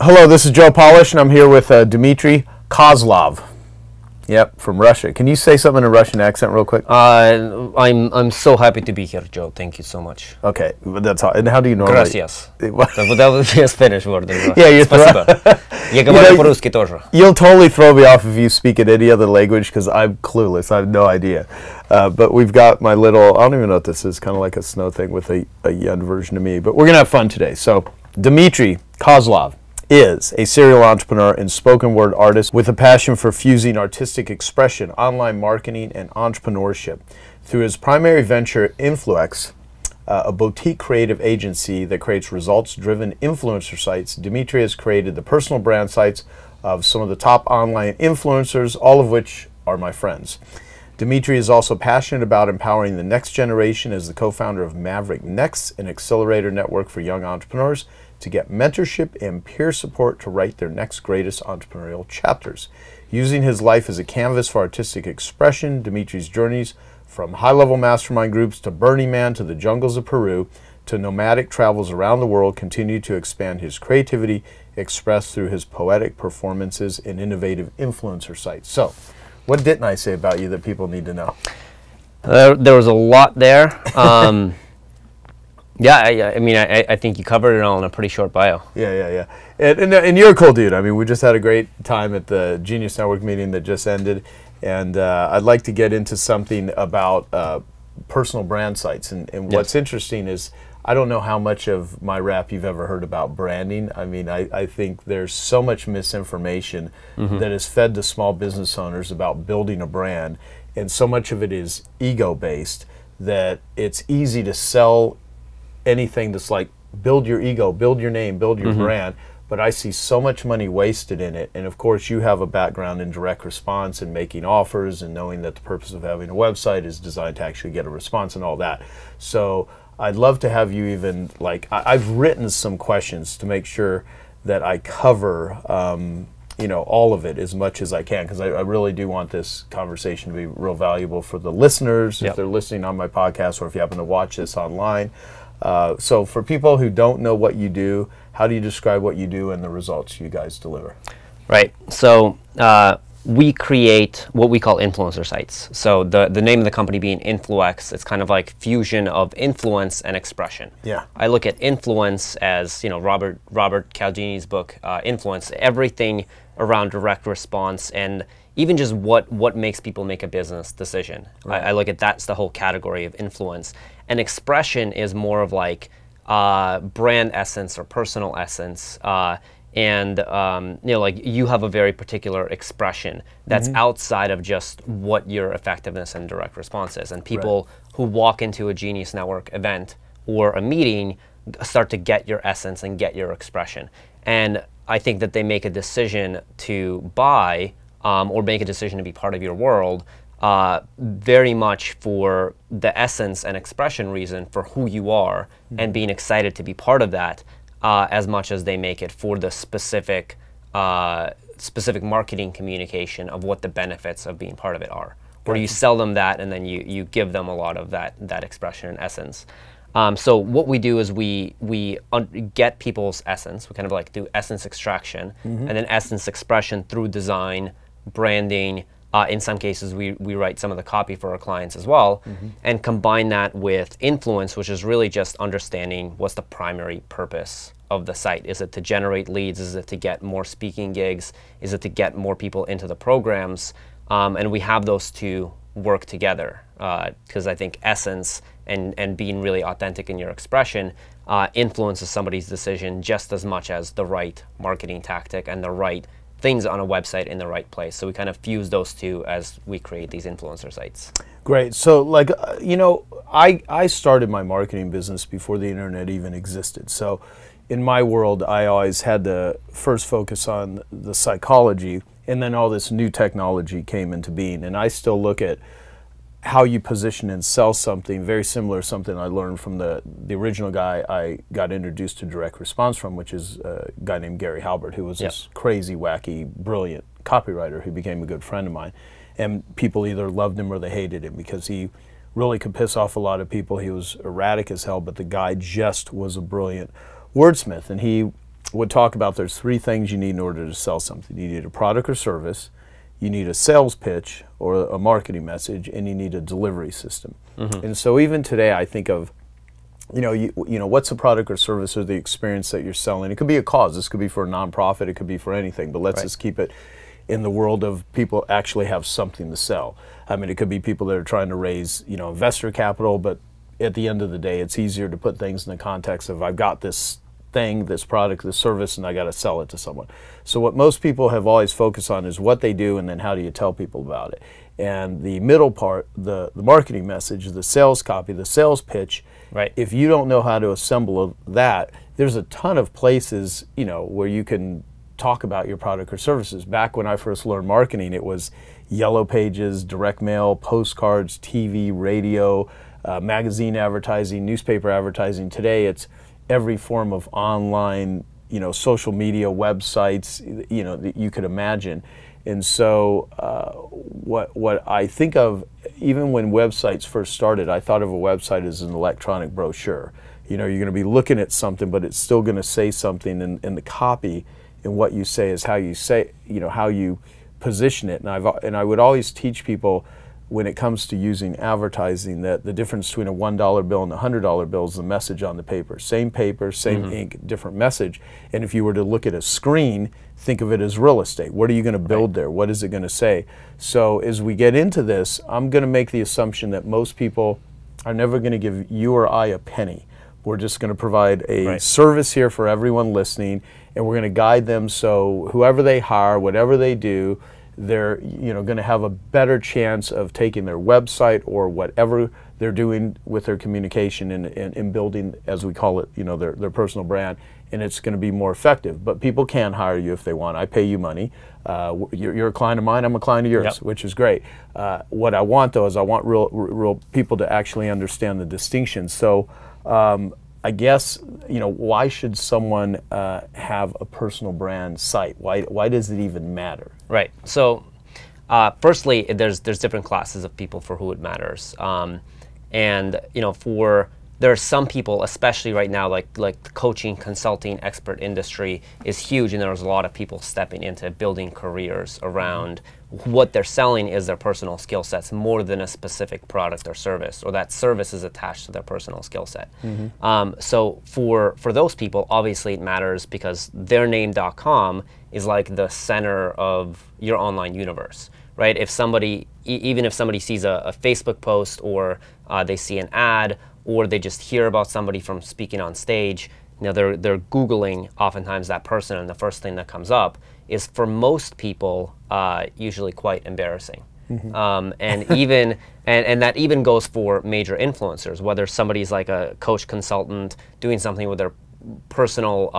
Hello, this is Joe Polish, and I'm here with Dimitri Kozlov. Yep, from Russia. Can you say something in a Russian accent real quick? I'm so happy to be here, Joe. Thank you so much. Okay, that's all. And how do you normally... Gracias. That was the Spanish word. Yeah, you Спасибо. Я говорю по-русски тоже. You'll totally throw me off if you speak in any other language because I'm clueless. I have no idea. But we've got my little, I don't even know what this is, kind of like a snow thing with a young version of me. But we're going to have fun today. So, Dimitri Kozlov is a serial entrepreneur and spoken word artist with a passion for fusing artistic expression, online marketing, and entrepreneurship. Through his primary venture, Influex, a boutique creative agency that creates results-driven influencer sites, Dimitri has created the personal brand sites of some of the top online influencers, all of which are my friends. Dimitri is also passionate about empowering the next generation as the co-founder of Maverick Next, an accelerator network for young entrepreneurs to get mentorship and peer support to write their next greatest entrepreneurial chapters. Using his life as a canvas for artistic expression, Dimitri's journeys from high-level mastermind groups to Burning Man to the jungles of Peru to nomadic travels around the world continue to expand his creativity expressed through his poetic performances and innovative influencer sites. So, what didn't I say about you that people need to know? There was a lot there. Yeah, I mean, I think you covered it all in a pretty short bio. Yeah. And you're a cool dude. I mean, we just had a great time at the Genius Network meeting that just ended. And I'd like to get into something about personal brand sites. And what's interesting is I don't know how much of my rap you've ever heard about branding. I mean, I think there's so much misinformation that is fed to small business owners about building a brand. And so much of it is ego-based that it's easy to sell anything that's like build your ego, build your name, build your brand. But I see so much money wasted in it. And of course, you have a background in direct response and making offers and knowing that the purpose of having a website is designed to actually get a response and all that. So I'd love to have you even, like, I've written some questions to make sure that I cover, you know, all of it as much as I can, because I really do want this conversation to be real valuable for the listeners, if they're listening on my podcast or if you happen to watch this online. So for people who don't know what you do, how do you describe what you do and the results you guys deliver? Right. So we create what we call influencer sites. So the name of the company being Influex, it's kind of like fusion of influence and expression. Yeah. I look at influence as, you know, Robert Cialdini's book, Influence, everything around direct response and even just what makes people make a business decision. Right. I look at that's the whole category of influence. And expression is more of like brand essence or personal essence. And you know, like you have a very particular expression that's outside of just what your effectiveness and direct response is. And people who walk into a Genius Network event or a meeting start to get your essence and get your expression. And I think that they make a decision to buy or make a decision to be part of your world very much for the essence and expression reason for who you are and being excited to be part of that as much as they make it for the specific marketing communication of what the benefits of being part of it are. Where you sell them that and then you give them a lot of that expression and essence. So what we do is we get people's essence. We kind of like do essence extraction and then essence expression through design, branding. In some cases, we write some of the copy for our clients as well, and combine that with influence, which is really just understanding what's the primary purpose of the site. Is it to generate leads? Is it to get more speaking gigs? Is it to get more people into the programs? And we have those two work together because I think essence and being really authentic in your expression influences somebody's decision just as much as the right marketing tactic and the right things on a website in the right place. So we kind of fuse those two as we create these influencer sites. Great. So like, you know, I started my marketing business before the internet even existed. So in my world, I always had to first focus on the psychology, and then all this new technology came into being. And I still look at how you position and sell something very similar to something I learned from the original guy I got introduced to direct response from, which is a guy named Halbert, who was this crazy, wacky, brilliant copywriter who became a good friend of mine. And people either loved him or they hated him because he really could piss off a lot of people. He was erratic as hell, but the guy just was a brilliant wordsmith. And he would talk about there's three things you need in order to sell something. You need a product or service, you need a sales pitch or a marketing message, and you need a delivery system. And so even today I think of, you know, what's the product or service or the experience that you're selling? It could be a cause. This could be for a nonprofit. It could be for anything. But let's just keep it in the world of people actually have something to sell. I mean, it could be people that are trying to raise, you know, investor capital. But at the end of the day, it's easier to put things in the context of I've got this thing, this product, this service, and I got to sell it to someone. So what most people have always focused on is what they do, and then how do you tell people about it. And the middle part, the marketing message, the sales copy, the sales pitch. If you don't know how to assemble that, there's a ton of places, you know, where you can talk about your product or services. Back when I first learned marketing, it was yellow pages, direct mail, postcards, TV, radio, magazine advertising, newspaper advertising. Today, it's every form of online, you know, social media, websites, you know, that you could imagine. And so what I think of, even when websites first started, I thought of a website as an electronic brochure. You know, you're going to be looking at something, but it's still going to say something, and the copy and what you say is how you say, you know, how you position it. And I would always teach people, when it comes to using advertising, that the difference between a $1 bill and a $100 bill is the message on the paper. Same paper, same ink, different message. And if you were to look at a screen, think of it as real estate. What are you going to build there? What is it going to say? So as we get into this, I'm going to make the assumption that most people are never going to give you or I a penny. We're just going to provide a service here for everyone listening, and we're going to guide them so whoever they hire, whatever they do, they're, you know, going to have a better chance of taking their website or whatever they're doing with their communication and building, as we call it, you know, their personal brand, and it's going to be more effective. But people can hire you if they want. I pay you money. You're a client of mine. I'm a client of yours, which is great. What I want, though, is I want real people to actually understand the distinction. So I guess, you know, why should someone have a personal brand site? Why does it even matter? Right. So, firstly, there's different classes of people for who it matters, and you know, there are some people, especially right now, like the coaching, consulting, expert industry is huge, and there's a lot of people stepping into building careers around what they're selling is their personal skill sets more than a specific product or service, or that service is attached to their personal skill set. So for those people, obviously it matters because theirname.com is like the center of your online universe, right? If somebody, even if somebody sees a Facebook post, or they see an ad, or they just hear about somebody from speaking on stage, you know, they're Googling oftentimes that person, and the first thing that comes up is, for most people, usually quite embarrassing. And even and that even goes for major influencers, whether somebody's like a coach, consultant doing something with their personal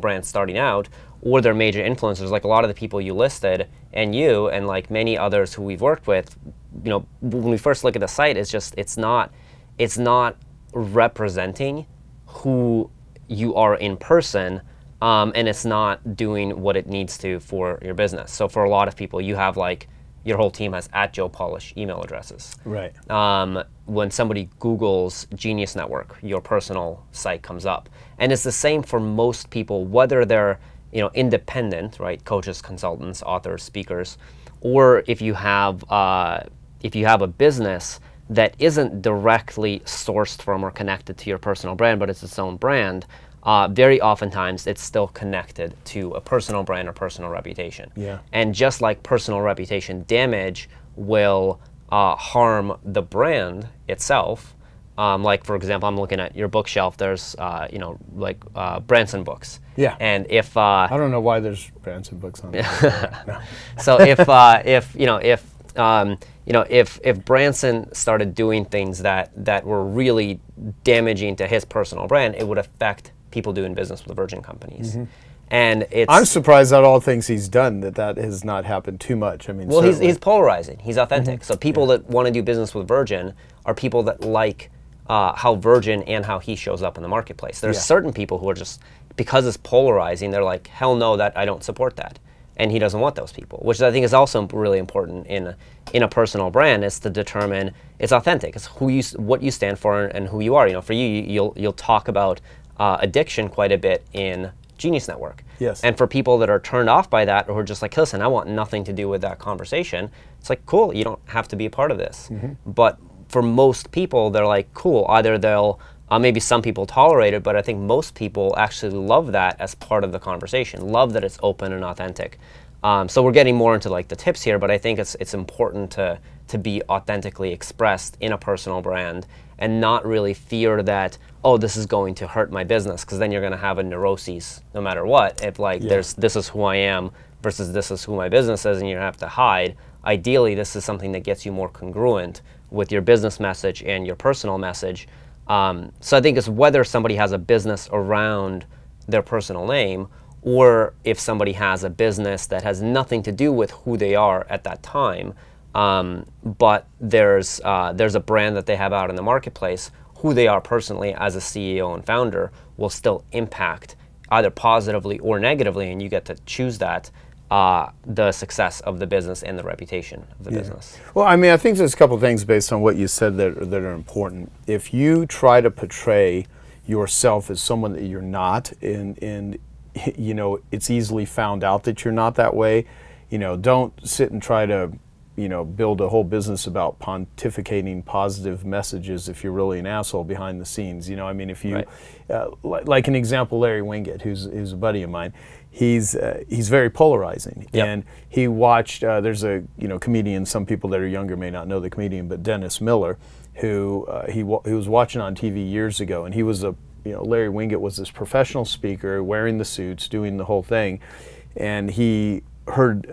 brand starting out, or they're major influencers, like a lot of the people you listed, and you, and like many others who we've worked with. You know, when we first look at the site, it's not representing who you are in person, and it's not doing what it needs to for your business. So for a lot of people, you have like, your whole team has @JoePolish email addresses. Right. When somebody Googles Genius Network, your personal site comes up. And it's the same for most people, whether they're, you know, independent, right, coaches, consultants, authors, speakers, or if you have a business that isn't directly sourced from or connected to your personal brand, but it's its own brand, very oftentimes it's still connected to a personal brand or personal reputation. And just like personal reputation damage will harm the brand itself, like for example, I'm looking at your bookshelf, there's you know, like Branson books. And if I don't know why there's Branson books on there. No. So if Branson started doing things that were really damaging to his personal brand, it would affect people doing business with Virgin companies. And I'm surprised at all things he's done that has not happened too much. I mean, well, he's polarizing. He's authentic. So people that want to do business with Virgin are people that like how Virgin and how he shows up in the marketplace. There's certain people who are just, because it's polarizing, they're like, hell no, that I don't support that. And he doesn't want those people, which I think is also really important in a personal brand, is to determine it's authentic. It's what you stand for and who you are. You know, for you, you'll talk about addiction quite a bit in Genius Network. Yes. And for people that are turned off by that, or just like, listen, I want nothing to do with that conversation, it's like, cool, you don't have to be a part of this. But for most people, they're like, cool, either they'll, maybe some people tolerate it, but I think most people actually love that as part of the conversation, love that it's open and authentic. So we're getting more into like the tips here, but I think it's important to be authentically expressed in a personal brand and not really fear that, oh, this is going to hurt my business, because then you're going to have a neuroses no matter what. If like this is who I am versus this is who my business is, and you have to hide. Ideally, this is something that gets you more congruent with your business message and your personal message. So I think it's whether somebody has a business around their personal name, or if somebody has a business that has nothing to do with who they are at that time, but there's a brand that they have out in the marketplace, who they are personally as a CEO and founder will still impact either positively or negatively, and you get to choose that, the success of the business and the reputation of the business. Well, I mean, I think there's a couple things based on what you said that are important. If you try to portray yourself as someone that you're not, and you know, it's easily found out that you're not that way, you know, don't sit and try to, you know, build a whole business about pontificating positive messages if you're really an asshole behind the scenes. You know, I mean, if you, like an example, Larry Winget, who's a buddy of mine, he's very polarizing. And he watched, there's a, you know, comedian, some people that are younger may not know the comedian, but Dennis Miller, who he was watching on TV years ago, and he was a, you know, Larry Winget was this professional speaker wearing the suits, doing the whole thing, and he heard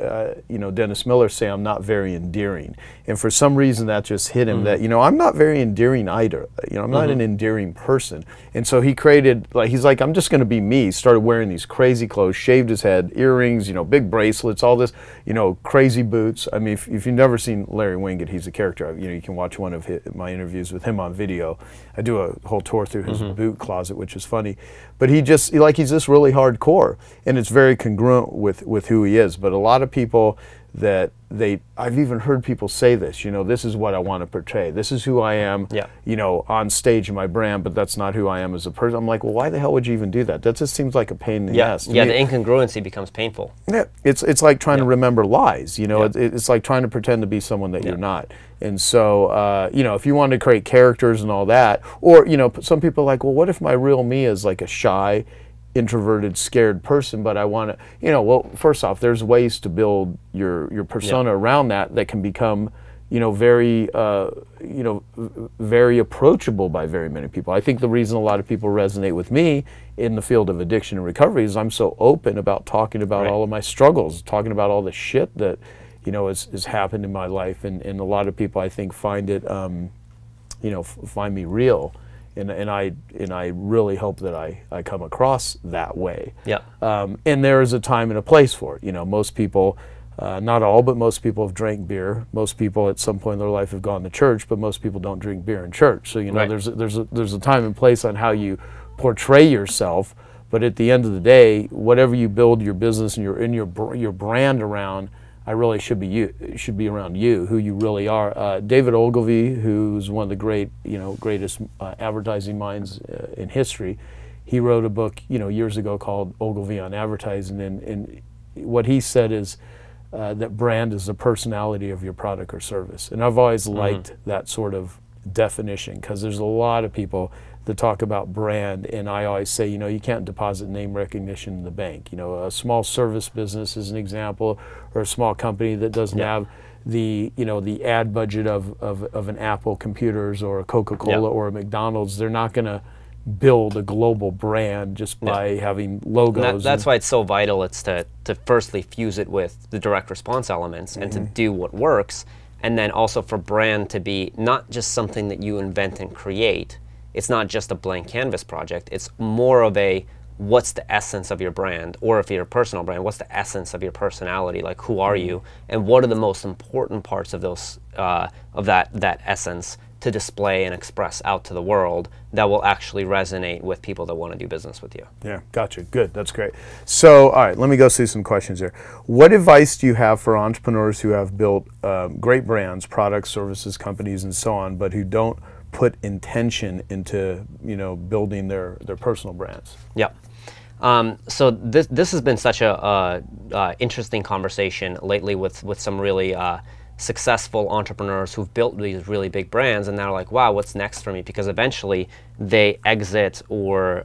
you know, Dennis Miller say, "I'm not very endearing," and for some reason that just hit him, that, you know, I'm not very endearing either. You know, I'm not an endearing person. And so he created, like, he's like, I'm just going to be me. He started wearing these crazy clothes, shaved his head, earrings, you know, big bracelets, all this, you know, crazy boots. I mean, if you've never seen Larry Winget, he's a character. You know, you can watch one of my interviews with him on video. I do a whole tour through his boot closet, which is funny. But he's just really hardcore, and it's very congruent with who he is. But a lot of people that I've even heard people say this, you know, this is what I want to portray. This is who I am, you know, on stage in my brand, but that's not who I am as a person. I'm like, well, why the hell would you even do that? That just seems like a pain in the ass. Yeah, the incongruency becomes painful. Yeah, it's like trying to remember lies, you know, it's like trying to pretend to be someone that you're not. And so, you know, if you want to create characters and all that, or, you know, some people are like, well, what if my real me is like a shy, introverted, scared person, but I want to, you know, well, first off, there's ways to build your persona around that can become, you know, very approachable by very many people. I think the reason a lot of people resonate with me in the field of addiction and recovery is I'm so open about talking about all of my struggles, talking about all the shit that, you know, has happened in my life, and a lot of people, I think, find it, you know, find me real. And I really hope that I come across that way. And there is a time and a place for it. You know, most people, not all, but most people have drank beer. Most people at some point in their life have gone to church, but most people don't drink beer in church. So, you know, there's a time and place on how you portray yourself. But at the end of the day, whatever you build your business and your brand around, I really should be around you, who you really are. David Ogilvy, who's one of the greatest advertising minds in history, he wrote a book, you know, years ago called Ogilvy on Advertising, and what he said is that brand is the personality of your product or service. And I've always liked that sort of definition, because there's a lot of people that talk about brand, and I always say, you know, you can't deposit name recognition in the bank. You know, a small service business is an example, or a small company that doesn't have the, you know, the ad budget of an Apple Computers or a Coca-Cola or a McDonald's. They're not going to build a global brand just by having logos. That's why it's so vital. It's to firstly fuse it with the direct response elements and to do what works, and then also for brand to be not just something that you invent and create. It's not just a blank canvas project. It's more of a, what's the essence of your brand, or if you're a personal brand, what's the essence of your personality? Like, who are you, and what are the most important parts of those of that essence to display and express out to the world that will actually resonate with people that want to do business with you. Yeah, gotcha. Good. That's great. So, all right, let me go through some questions here. What advice do you have for entrepreneurs who have built great brands, products, services, companies, and so on, but who don't put intention into, you know, building their personal brands? Yeah. So this has been such a interesting conversation lately with some really successful entrepreneurs who've built these really big brands, and they're like, wow, what's next for me? Because eventually they exit or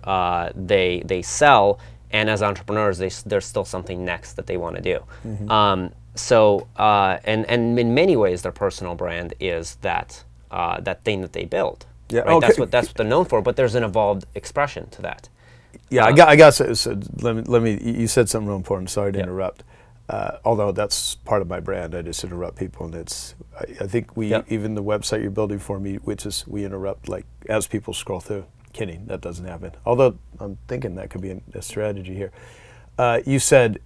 they sell, and as entrepreneurs, there's still something next that they want to do. And in many ways, their personal brand is that thing that they build. Yeah, right? okay. That's what they're known for. But there's an evolved expression to that. Yeah, I got so let me. You said something real important. Sorry to interrupt. Although that's part of my brand, I just interrupt people, and it's. I think even the website you're building for me, which is we interrupt like as people scroll through. Kidding, that doesn't happen. Although I'm thinking that could be a strategy here. You said,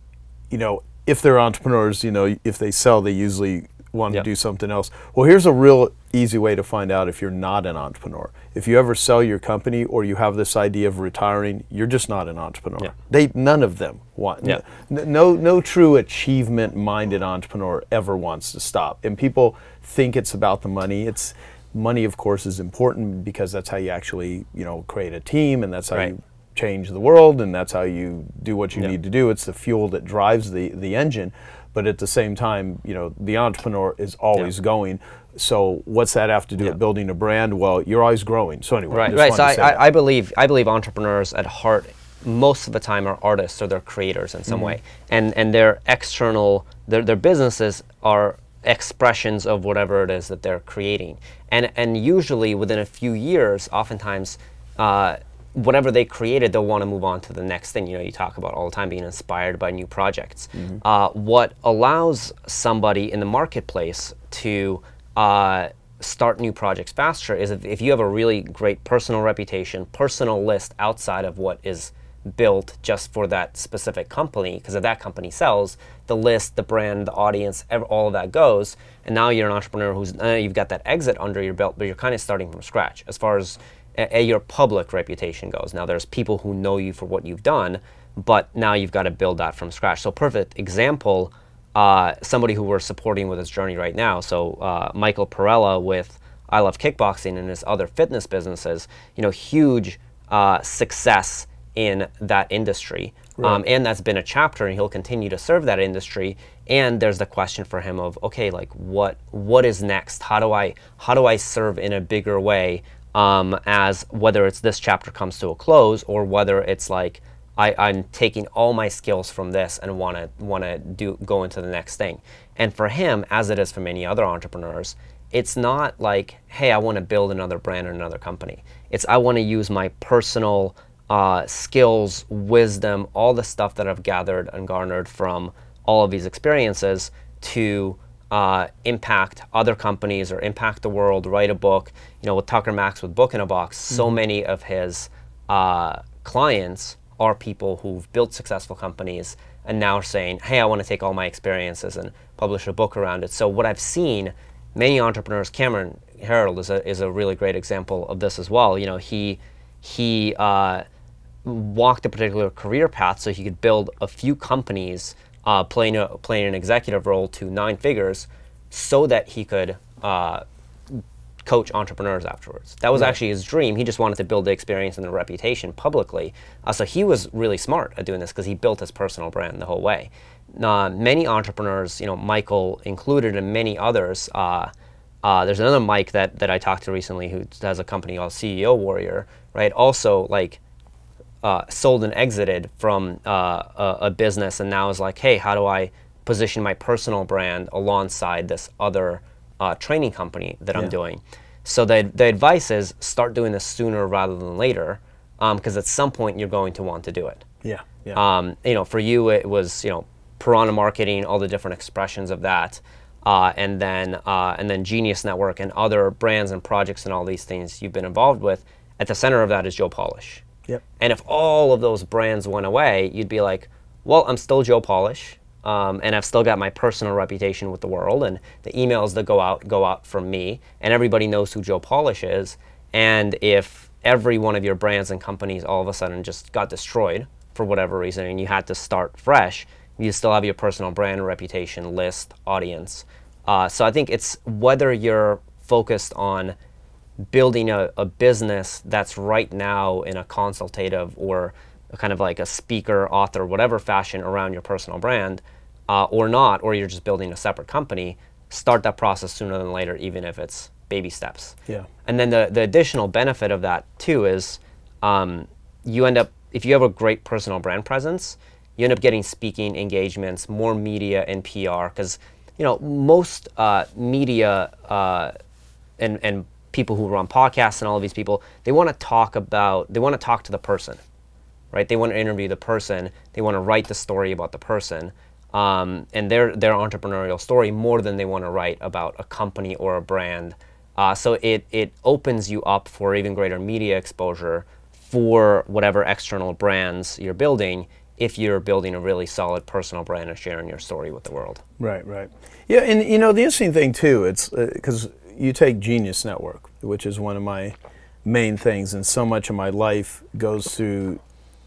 if they're entrepreneurs, if they sell, they usually want to do something else. Well, here's a real easy way to find out if you're not an entrepreneur. If you ever sell your company or you have this idea of retiring, you're just not an entrepreneur. None of them want. No true achievement-minded entrepreneur ever wants to stop. And people think it's about the money. Money, of course, is important because that's how you actually, create a team, and that's how you change the world, and that's how you do what you need to do. It's the fuel that drives the engine. But at the same time, the entrepreneur is always going. So what's that have to do with building a brand? Well, you're always growing. So anyway, right. So I believe entrepreneurs at heart most of the time are artists or they're creators in some way, and their external their businesses are expressions of whatever it is that they're creating, and usually within a few years, oftentimes. Whatever they created, they'll want to move on to the next thing. You talk about all the time being inspired by new projects. What allows somebody in the marketplace to start new projects faster is if you have a really great personal reputation, personal list outside of what is built just for that specific company, because if that company sells, the list, the brand, the audience, all of that goes, and now you're an entrepreneur who's you've got that exit under your belt, but you're kind of starting from scratch as far as your public reputation goes. Now there's people who know you for what you've done, but now you've got to build that from scratch. So perfect example, somebody who we're supporting with his journey right now. So Michael Perella with I Love Kickboxing and his other fitness businesses, huge success in that industry. And that's been a chapter, and he'll continue to serve that industry. And there's the question for him of, okay, like what is next? How do I serve in a bigger way? As whether it's this chapter comes to a close or whether it's like I'm taking all my skills from this and want to go into the next thing. And for him, as it is for many other entrepreneurs, it's not like, hey, I want to build another brand or another company. It's I want to use my personal skills, wisdom, all the stuff that I've gathered and garnered from all of these experiences to impact other companies or impact the world, write a book. With Tucker Max with Book in a Box, so many of his clients are people who've built successful companies and now are saying, hey, I want to take all my experiences and publish a book around it. So what I've seen, many entrepreneurs, Cameron Herold is a really great example of this as well. He walked a particular career path so he could build a few companies, playing an executive role to 9 figures so that he could coach entrepreneurs afterwards. That was actually his dream. He just wanted to build the experience and the reputation publicly. So he was really smart at doing this because he built his personal brand the whole way. Many entrepreneurs, Michael included and many others, there's another Mike that I talked to recently who has a company called CEO Warrior, right? Also sold and exited from a business and now is like, hey, how do I position my personal brand alongside this other training company that I'm doing? So the advice is start doing this sooner rather than later, because at some point you're going to want to do it. For you it was Piranha Marketing, all the different expressions of that, and then Genius Network and other brands and projects and all these things you've been involved with. At the center of that is Joe Polish. And if all of those brands went away, you'd be like, well, I'm still Joe Polish, and I've still got my personal reputation with the world, and the emails that go out from me, and everybody knows who Joe Polish is. And if every one of your brands and companies all of a sudden just got destroyed for whatever reason, and you had to start fresh, you still have your personal brand, reputation, list, audience. So I think it's whether you're focused on building a business that's right now in a consultative or kind of like a speaker, author, whatever fashion around your personal brand, or not, or you're just building a separate company, start that process sooner than later, even if it's baby steps. Yeah. And then the additional benefit of that too is you end up, if you have a great personal brand presence, you end up getting speaking engagements, more media and PR, because most media and people who run podcasts and all of these people, they want to talk to the person, right? They want to interview the person, they want to write the story about the person, and their entrepreneurial story more than they want to write about a company or a brand. So it opens you up for even greater media exposure for whatever external brands you're building, if you're building a really solid personal brand and sharing your story with the world. Right, right. Yeah, and the interesting thing too, it's because you take Genius Network, which is one of my main things, and so much of my life goes through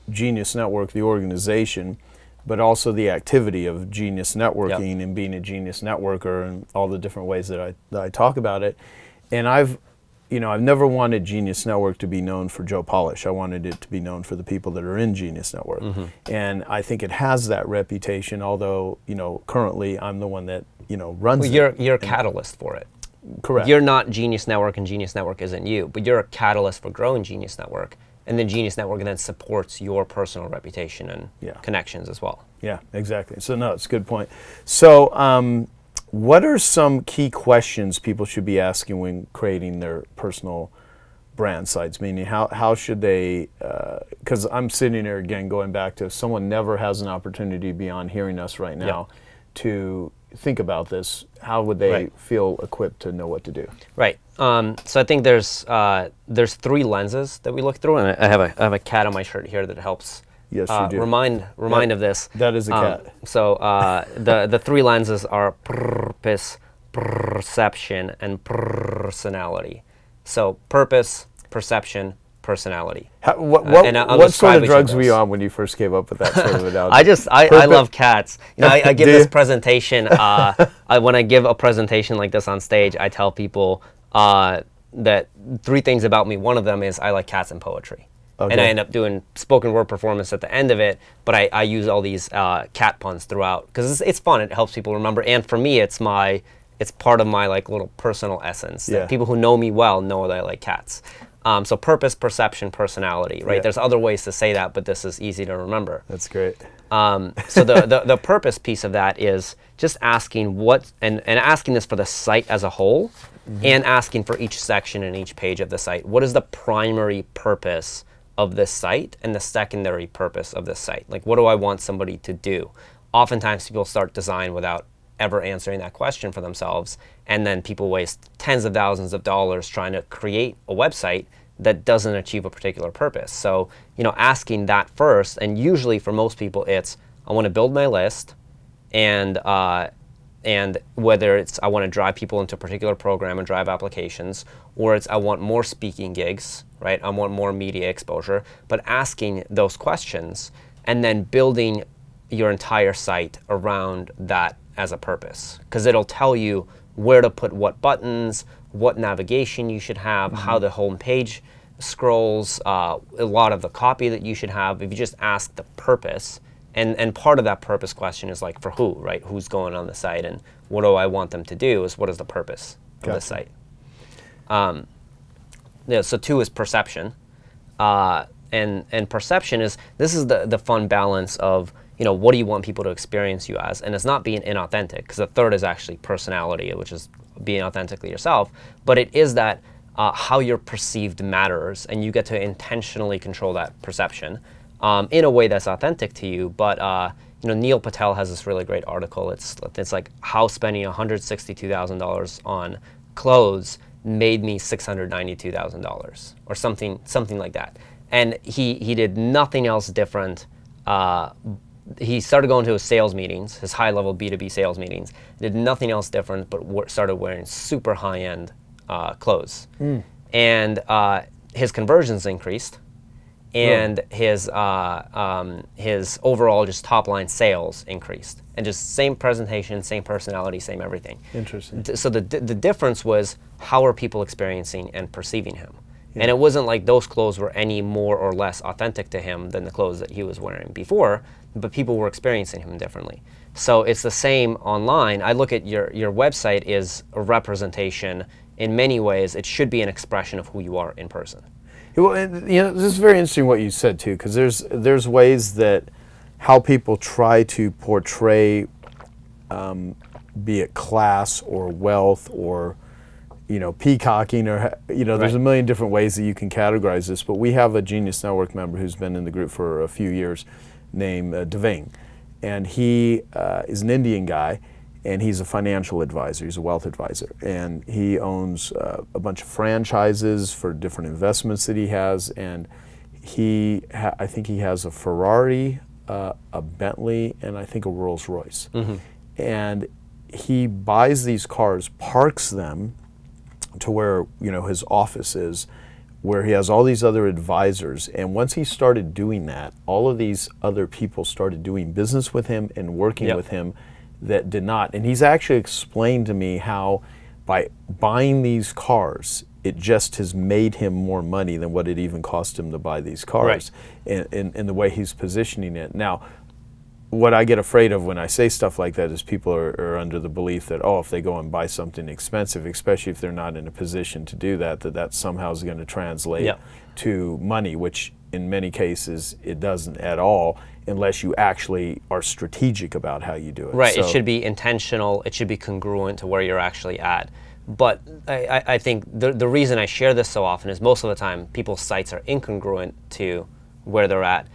Genius Network, the organization, but also the activity of Genius Networking and being a Genius Networker and all the different ways that I talk about it. And I've never wanted Genius Network to be known for Joe Polish. I wanted it to be known for the people that are in Genius Network. And I think it has that reputation, although, currently I'm the one that, runs it. You're a catalyst for it. Correct. You're not Genius Network and Genius Network isn't you, but you're a catalyst for growing Genius Network. And then Genius Network then supports your personal reputation and connections as well. Yeah, exactly. So no, it's a good point. So what are some key questions people should be asking when creating their personal brand sites? Meaning, how should they, because I'm sitting here again going back to, if someone never has an opportunity beyond hearing us right now to think about this, how would they feel equipped to know what to do? Right. So I think there's 3 lenses that we look through, and I have a cat on my shirt here that helps Yes, you do. remind of this. That is a cat. So the 3 lenses are purpose, perception, and personality. So purpose, perception, personality. What sort of drugs were you on when you first came up with that sort of analogy? I love cats. I give this presentation. When I give a presentation like this on stage, I tell people that 3 things about me. One of them is I like cats and poetry. Okay. And I end up doing spoken word performance at the end of it, but I use all these cat puns throughout because it's fun. It helps people remember, and for me, it's part of my little personal essence. That people who know me well know that I like cats. So purpose, perception, personality. Right? There's other ways to say that, but this is easy to remember. That's great. So the purpose piece of that is just asking and asking this for the site as a whole, and asking for each section and each page of the site. What is the primary purpose of this site and the secondary purpose of this site? What do I want somebody to do? Oftentimes people start design without ever answering that question for themselves, and then people waste tens of thousands of dollars trying to create a website that doesn't achieve a particular purpose. So, asking that first, and usually for most people it's, I want to build my list, and whether it's I want to drive people into a particular program and drive applications, or it's I want more speaking gigs, right? I want more media exposure, but asking those questions and then building your entire site around that as a purpose, because it'll tell you where to put what buttons, what navigation you should have, how the home page scrolls, a lot of the copy that you should have. If you just ask the purpose, and part of that purpose question is for who, right? Who's going on the site, and what do I want them to do, is what is the purpose of the site. So 2 is perception, and perception is, this is the fun balance of, what do you want people to experience you as? And it's not being inauthentic, because the 3rd is actually personality, which is being authentically yourself. But it is that how you're perceived matters, and you get to intentionally control that perception in a way that's authentic to you. But Neil Patel has this really great article. It's like how spending $162,000 on clothes made me $692,000, or something like that. And he did nothing else different. He started going to his sales meetings, his high-level B2B sales meetings, did nothing else different but started wearing super high-end clothes. And his conversions increased, and his overall just top-line sales increased. And just same presentation, same personality, same everything. Interesting. So the difference was, how are people experiencing and perceiving him? And it wasn't like those clothes were any more or less authentic to him than the clothes that he was wearing before, but people were experiencing him differently. So it's the same online. I look at your website is a representation. In many ways, it should be an expression of who you are in person. Well, this is very interesting what you said too, because there's ways that how people try to portray, be it class or wealth or peacocking or there's a million different ways that you can categorize this. But we have a Genius Network member who's been in the group for a few years, named Devang, and he is an Indian guy. And he's a financial advisor. He's a wealth advisor, and he owns a bunch of franchises for different investments that he has. And I think he has a Ferrari, a Bentley, and I think a Rolls Royce. Mm-hmm. And he buys these cars, parks them to where his office is, where he has all these other advisors. And once he started doing that, all of these other people started doing business with him and working with him that did not. And he's actually explained to me how by buying these cars, it just has made him more money than what it even cost him to buy these cars, in the way he's positioning it. Now, what I get afraid of when I say stuff like that is people are under the belief that, oh, if they go and buy something expensive, especially if they're not in a position to do that, that somehow is going to translate to money, which in many cases it doesn't at all, unless you actually are strategic about how you do it. Right, so, it should be intentional, it should be congruent to where you're actually at. But I think the reason I share this so often is most of the time people's sites are incongruent to where they're at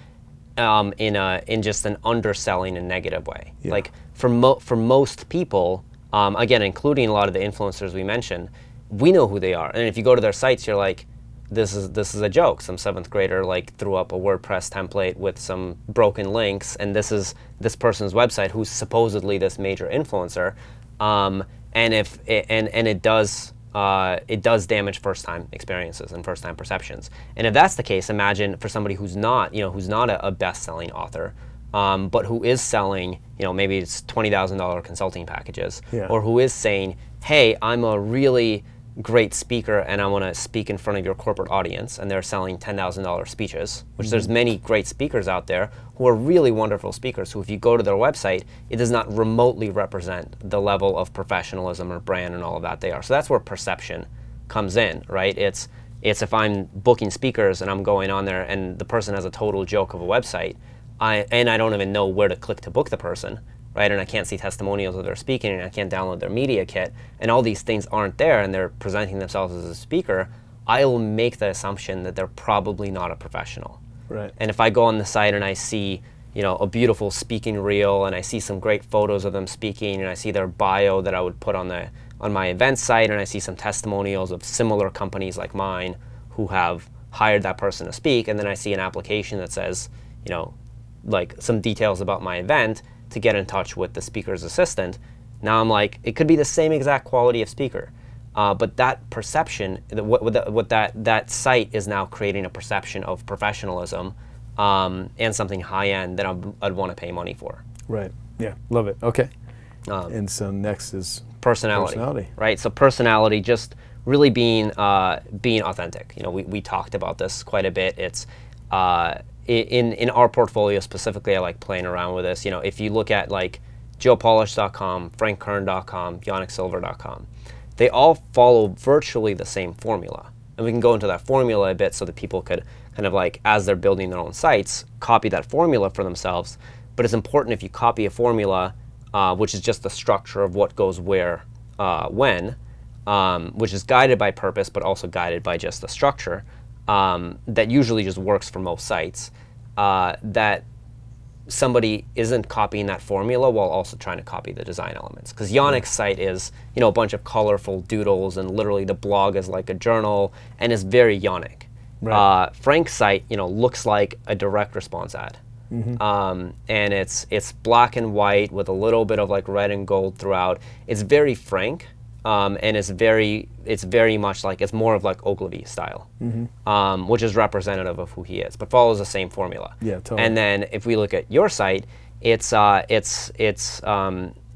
in just an underselling and negative way. Yeah. Like for most people, again, including a lot of the influencers we mentioned, we know who they are. And if you go to their sites, you're like, this is a joke. Some 7th grader threw up a WordPress template with some broken links, and this is this person's website who's supposedly this major influencer, and it does damage first-time experiences and first-time perceptions. And if that's the case, imagine for somebody who's not a best-selling author, but who is selling, maybe it's $20,000 consulting packages, or who is saying, hey, I'm a really great speaker and I want to speak in front of your corporate audience, and they're selling $10,000 speeches, which there's many great speakers out there who are really wonderful speakers who, if you go to their website, it does not remotely represent the level of professionalism or brand and all of that they are. So that's where perception comes in, right? It's if I'm booking speakers and I'm going on there and the person has a total joke of a website, I don't even know where to click to book the person, right? And I can't see testimonials of their speaking, and I can't download their media kit, and all these things aren't there, and they're presenting themselves as a speaker, I will make the assumption that they're probably not a professional. Right. And if I go on the site and I see, a beautiful speaking reel, and I see some great photos of them speaking, and I see their bio that I would put on my event site, and I see some testimonials of similar companies like mine who have hired that person to speak, and then I see an application that says, like some details about my event, to get in touch with the speaker's assistant. Now I'm like, it could be the same exact quality of speaker, but that perception, that site is now creating a perception of professionalism and something high-end that I'd want to pay money for. Right, yeah, love it, okay. And so next is personality. Right, so personality, just really being authentic. We talked about this quite a bit. It's in our portfolio specifically, I like playing around with this. If you look at like joepolish.com, frankkern.com, yannicksilver.com, they all follow virtually the same formula. And we can go into that formula a bit so that people could kind of like, as they're building their own sites, copy that formula for themselves. But it's important if you copy a formula, which is just the structure of what goes where, when, which is guided by purpose, but also guided by just the structure, that usually just works for most sites, that somebody isn't copying that formula while also trying to copy the design elements. Because Yannick's site is, a bunch of colorful doodles, and literally the blog is like a journal, and is very Yannick. Right. Frank's site, looks like a direct response ad. And it's black and white with a little bit of like red and gold throughout. It's very Frank. And it's very much like, it's more of like Ogilvy style, which is representative of who he is, but follows the same formula. Yeah, totally. And then if we look at your site, it's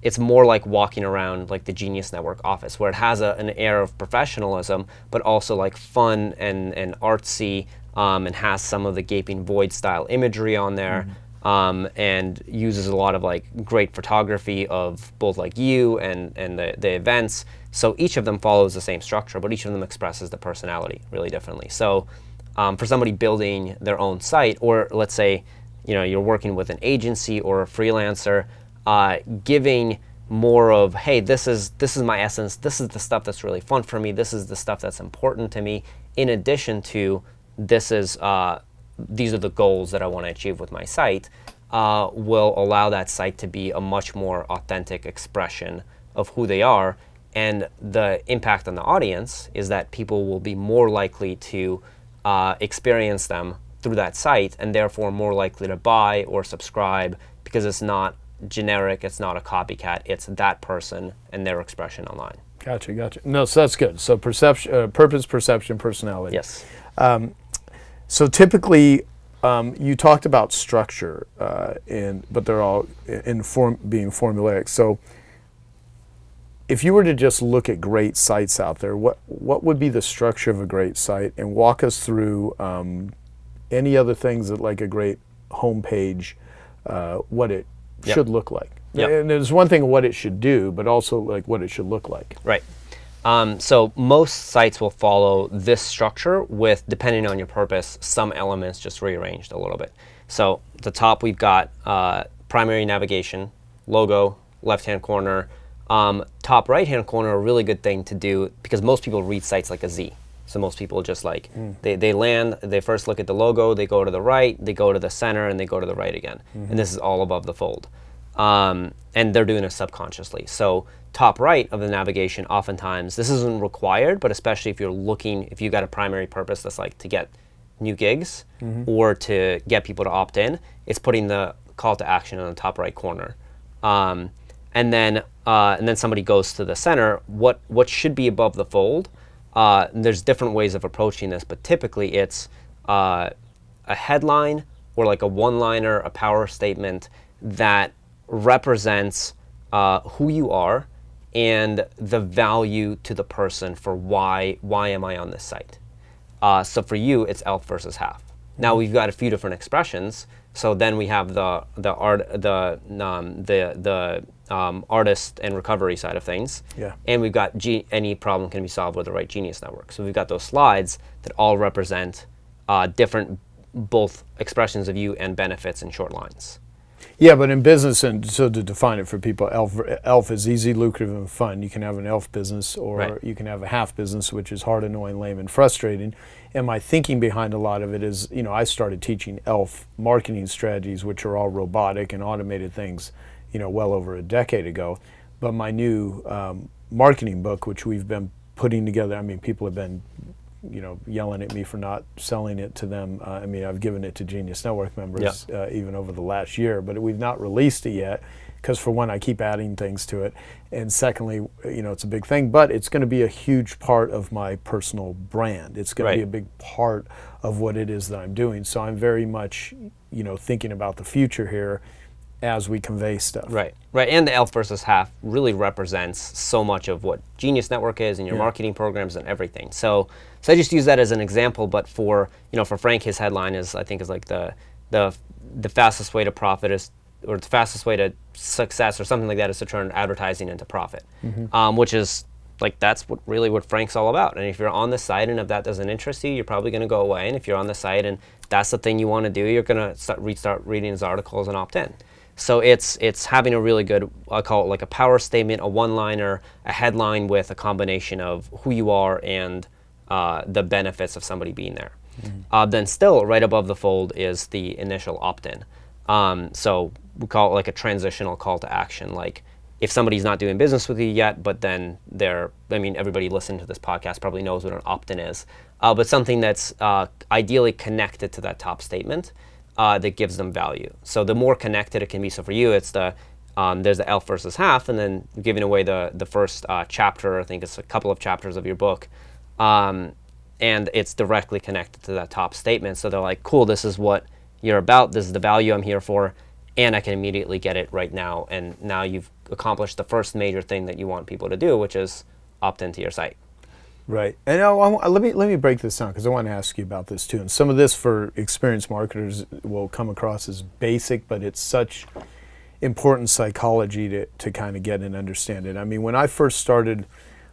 it's more like walking around like the Genius Network office, where it has an air of professionalism, but also like fun and artsy, and has some of the gaping void style imagery on there, and uses a lot of like great photography of both like you and the events. So each of them follows the same structure, but each of them expresses the personality really differently. So for somebody building their own site, or let's say you're working with an agency or a freelancer, giving more of, hey, this is my essence, this is the stuff that's really fun for me, this is the stuff that's important to me, in addition to these are the goals that I want to achieve with my site, will allow that site to be a much more authentic expression of who they are. And the impact on the audience is that people will be more likely to experience them through that site, and therefore more likely to buy or subscribe, because it's not generic, it's not a copycat, it's that person and their expression online. Gotcha. No, so that's good. So perception, purpose, perception, personality. Yes. So typically, you talked about structure, but they're all being formulaic. So if you were to just look at great sites out there, what would be the structure of a great site? And walk us through any other things that, like a great homepage, what it should look like. And there's one thing what it should do, but also like what it should look like. Right. So most sites will follow this structure with, depending on your purpose, some elements just rearranged a little bit. So at the top we've got primary navigation, logo, left-hand corner. Top right-hand corner, a really good thing to do, because most people read sites like a Z. So most people just like, they land, they first look at the logo, they go to the right, they go to the center, and they go to the right again. And this is all above the fold. And they're doing it subconsciously. So top right of the navigation, oftentimes, this isn't required, but especially if you've got a primary purpose that's like to get new gigs or to get people to opt in, it's putting the call to action in the top right corner. And then somebody goes to the center. What should be above the fold? There's different ways of approaching this, but typically it's a headline or like a one-liner, a power statement that represents who you are and the value to the person for why am I on this site. So for you, it's elf versus half. Now we've got a few different expressions. So then we have the artist and recovery side of things, and we've got any problem can be solved with the right Genius Network. So we've got those slides that all represent different both expressions of you and benefits in short lines. Yeah, but in business, and so to define it for people, elf is easy, lucrative, and fun. You can have an elf business, or you can have a half business, which is hard, annoying, lame, and frustrating. And my thinking behind a lot of it is, I started teaching elf marketing strategies, which are all robotic and automated things, well over a decade ago. But my new marketing book, which we've been putting together, I mean, people have been yelling at me for not selling it to them. I mean, I've given it to Genius Network members even over the last year, but we've not released it yet because, for one, I keep adding things to it, and secondly, it's a big thing, but it's going to be a huge part of my personal brand. It's going to be a big part of what it is that I'm doing. So I'm very much, thinking about the future here as we convey stuff. Right. And the elf versus half really represents so much of what Genius Network is and your marketing programs and everything. So I just use that as an example, but for Frank, his headline is, I think, is like the fastest way to profit is, or the fastest way to success or something like that, is to turn advertising into profit, which is like, that's what Frank's all about. And if you're on the site and if that doesn't interest you, you're probably going to go away. And if you're on the site and that's the thing you want to do, you're going to start reading his articles and opt in. So it's having a really good, I call it like a power statement, a one-liner, a headline with a combination of who you are and the benefits of somebody being there. Then still right above the fold is the initial opt-in. So we call it like a transitional call to action. Like if somebody's not doing business with you yet, but then everybody listening to this podcast probably knows what an opt-in is, but something that's ideally connected to that top statement. That gives them value. So the more connected it can be. So for you, it's there's the elf versus half, and then giving away the first chapter. I think it's a couple of chapters of your book, and it's directly connected to that top statement. So they're like, cool, this is what you're about. This is the value I'm here for, and I can immediately get it right now. And now you've accomplished the first major thing that you want people to do, which is opt into your site. Right. And let me break this down because I want to ask you about this too. And some of this for experienced marketers will come across as basic, but it's such important psychology to kind of get and understand it. I mean, when I first started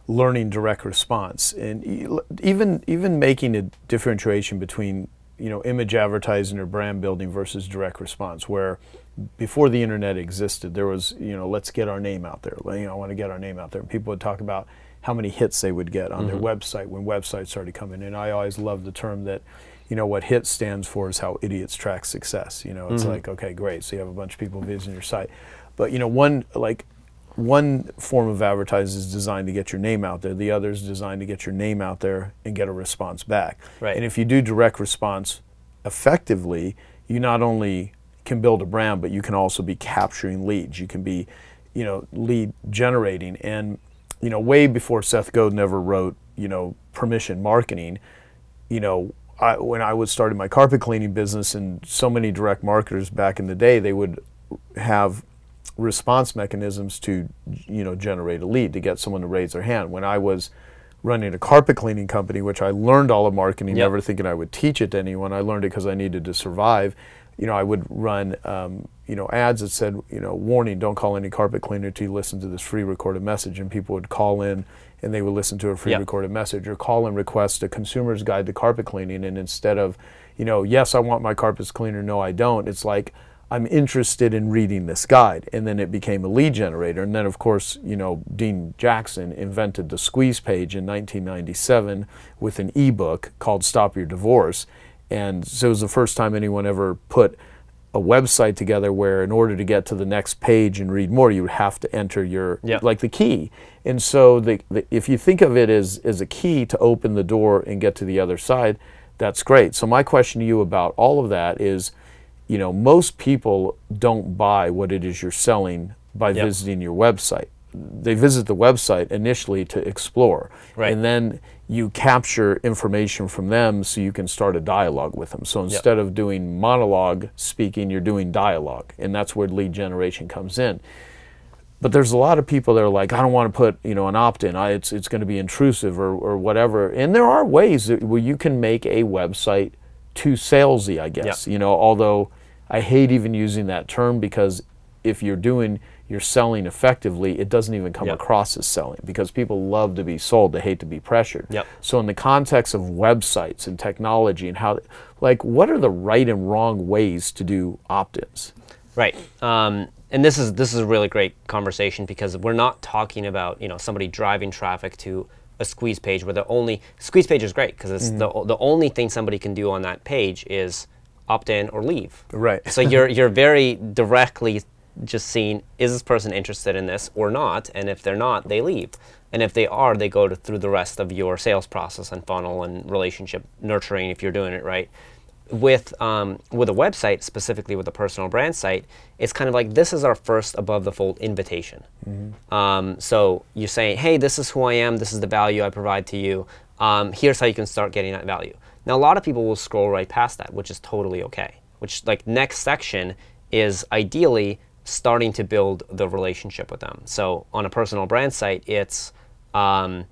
learning direct response, and even making a differentiation between, you know, image advertising or brand building versus direct response, where before the internet existed, there was, you know, let's get our name out there. You know, I want to get our name out there. And people would talk about how many hits they would get on their website when websites started coming in. I always loved the term that, you know, what HIT stands for is how idiots track success. You know, it's like, okay, great, so you have a bunch of people visiting your site. But, you know, one form of advertising is designed to get your name out there. The other is designed to get your name out there and get a response back. Right. And if you do direct response effectively, you not only can build a brand, but you can also be capturing leads. You can be, you know, lead generating. And, you know, way before Seth Godin ever wrote, you know, permission marketing, you know, when I was starting my carpet cleaning business, and so many direct marketers back in the day, they would have response mechanisms to, you know, generate a lead, to get someone to raise their hand. When I was running a carpet cleaning company, which I learned all of marketing, never thinking I would teach it to anyone. I learned it because I needed to survive. You know, I would run, you know, ads that said, you know, warning, don't call any carpet cleaner till you listen to this free recorded message. And people would call in and they would listen to a free recorded message, or call and request a consumer's guide to carpet cleaning. And instead of, you know, yes, I want my carpets cleaner, no, I don't, it's like, I'm interested in reading this guide. And then it became a lead generator. And then, of course, you know, Dean Jackson invented the squeeze page in 1997 with an ebook called Stop Your Divorce. And so it was the first time anyone ever put a website together where, in order to get to the next page and read more, you would have to enter your, like, the key. And so if you think of it as a key to open the door and get to the other side, that's great. So my question to you about all of that is, you know, most people don't buy what it is you're selling by visiting your website. They visit the website initially to explore, and then you capture information from them so you can start a dialogue with them. So instead of doing monologue speaking, you're doing dialogue, and that's where lead generation comes in. But there's a lot of people that are like, I don't want to put, you know, an opt-in. It's going to be intrusive or whatever. And there are ways where you can make a website too salesy, I guess. You know, although I hate even using that term, because if you're selling effectively, it doesn't even come across as selling, because people love to be sold, they hate to be pressured. So in the context of websites and technology and how, like, what are the right and wrong ways to do opt-ins? Right. And this is a really great conversation, because we're not talking about, you know, somebody driving traffic to a squeeze page where the only squeeze page is great because it's the only thing somebody can do on that page is opt in or leave. Right. So you're very directly just seeing, is this person interested in this or not? And if they're not, they leave. And if they are, they go through the rest of your sales process and funnel and relationship nurturing if you're doing it right. With a website, specifically with a personal brand site, it's kind of like, this is our first above the fold invitation. So you're saying, hey, this is who I am, this is the value I provide to you, here's how you can start getting that value. Now, a lot of people will scroll right past that, which is totally okay. Which, like, next section is ideally starting to build the relationship with them. So on a personal brand site, it's going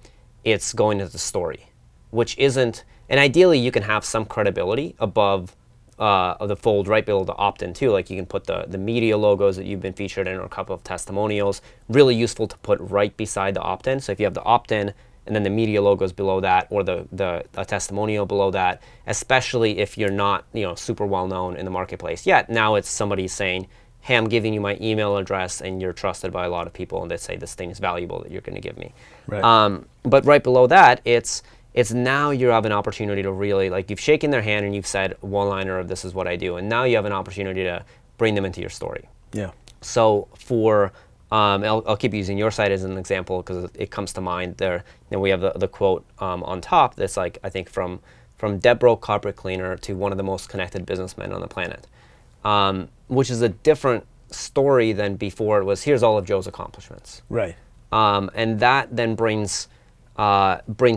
into the story, which isn't. And ideally, you can have some credibility above the fold, right below the opt-in too. Like, you can put the media logos that you've been featured in, or a couple of testimonials. Really useful to put right beside the opt-in. So if you have the opt-in and then the media logos below that, or a testimonial below that, especially if you're not, you know, super well known in the marketplace yet. Now it's somebody saying, hey, I'm giving you my email address, and you're trusted by a lot of people, and they say this thing is valuable that you're going to give me. Right. But right below that, it's now you have an opportunity to really, like, you've shaken their hand and you've said one-liner of this is what I do, and now you have an opportunity to bring them into your story. Yeah. So for, I'll keep using your site as an example because it comes to mind there. You know, we have the quote on top that's like, I think from Dead Carpet Cleaner to one of the most connected businessmen on the planet, which is a different story than before it was, here's all of Joe's accomplishments. Right. And that then brings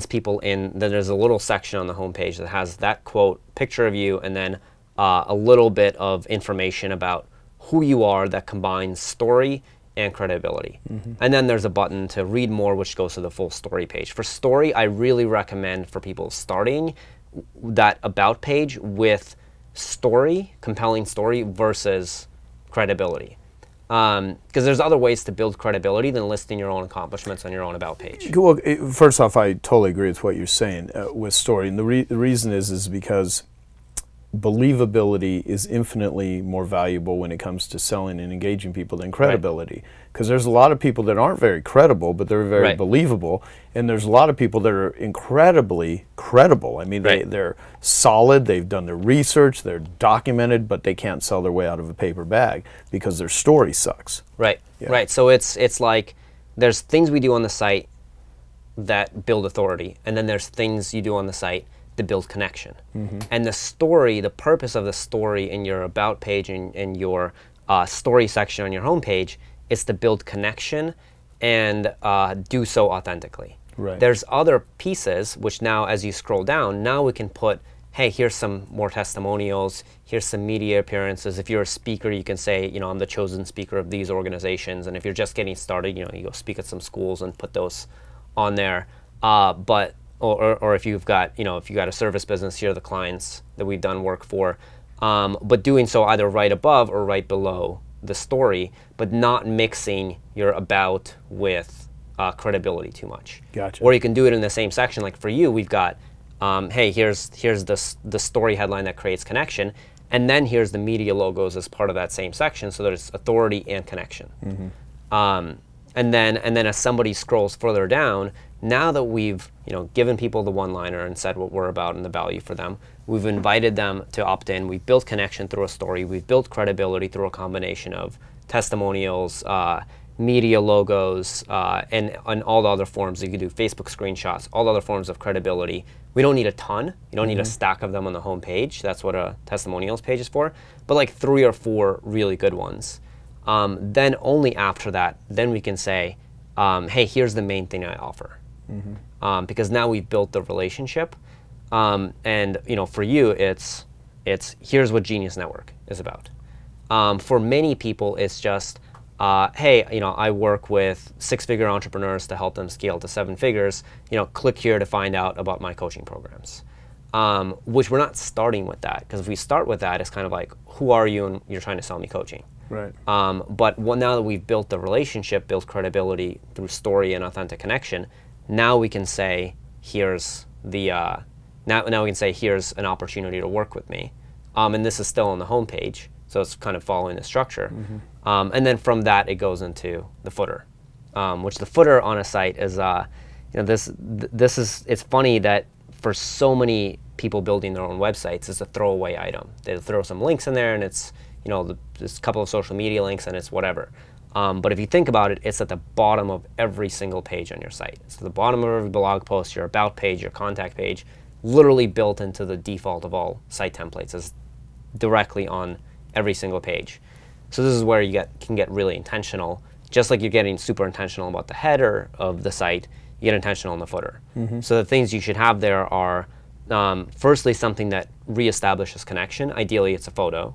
people in. Then there's a little section on the homepage that has that quote, picture of you, and then a little bit of information about who you are that combines story and credibility. And then there's a button to read more, which goes to the full story page. For story, I really recommend for people starting that about page with story, compelling story versus credibility. Because there's other ways to build credibility than listing your own accomplishments on your own about page. Well, first off, I totally agree with what you're saying with story. And the reason is because believability is infinitely more valuable when it comes to selling and engaging people than credibility. Because there's a lot of people that aren't very credible, but they're very believable. And there's a lot of people that are incredibly credible. I mean, they're solid, they've done their research, they're documented, but they can't sell their way out of a paper bag because their story sucks. Right, right. So it's like there's things we do on the site that build authority, and then there's things you do on the site to build connection. And the story, the purpose of the story in your about page and in your story section on your homepage is to build connection and do so authentically. There's other pieces which now, as you scroll down, now we can put, hey, here's some more testimonials, here's some media appearances. If you're a speaker, you can say, you know, I'm the chosen speaker of these organizations. And if you're just getting started, you know, you go speak at some schools and put those on there. Or if you've got, you know, if you got a service business, here are the clients that we've done work for. But doing so either right above or right below the story, but not mixing your about with credibility too much. Gotcha. Or you can do it in the same section. Like for you, we've got, hey, here's the story headline that creates connection, and then here's the media logos as part of that same section. So there's authority and connection. And then as somebody scrolls further down, now that we've given people the one-liner and said what we're about and the value for them, we've invited them to opt in. We've built connection through a story. We've built credibility through a combination of testimonials, media logos, and all the other forms. You can do Facebook screenshots, all the other forms of credibility. We don't need a ton. You don't need a stack of them on the home page. That's what a testimonials page is for. But like 3 or 4 really good ones. Then only after that, then we can say, hey, here's the main thing I offer. Because now we've built the relationship. And for you, it's here's what Genius Network is about. For many people, it's just, hey, I work with 6-figure entrepreneurs to help them scale to 7 figures. Click here to find out about my coaching programs. Which we're not starting with that, because if we start with that, it's kind of like, who are you and you're trying to sell me coaching. Right. But now that we've built the relationship, built credibility through story and authentic connection, now we can say, here's the now we can say, here's an opportunity to work with me, and this is still on the home page, so it's kind of following the structure. And then from that, it goes into the footer, which the footer on a site is, it's funny that for so many people building their own websites, it's a throwaway item. They throw some links in there, and it's there's a couple of social media links, and it's whatever. But if you think about it, it's at the bottom of every single page on your site. It's at the bottom of every blog post, your about page, your contact page, literally built into the default of all site templates. It's directly on every single page. So this is where you can get really intentional. Just like you're getting super intentional about the header of the site, you get intentional in the footer. So the things you should have there are, firstly, something that reestablishes connection. Ideally, it's a photo.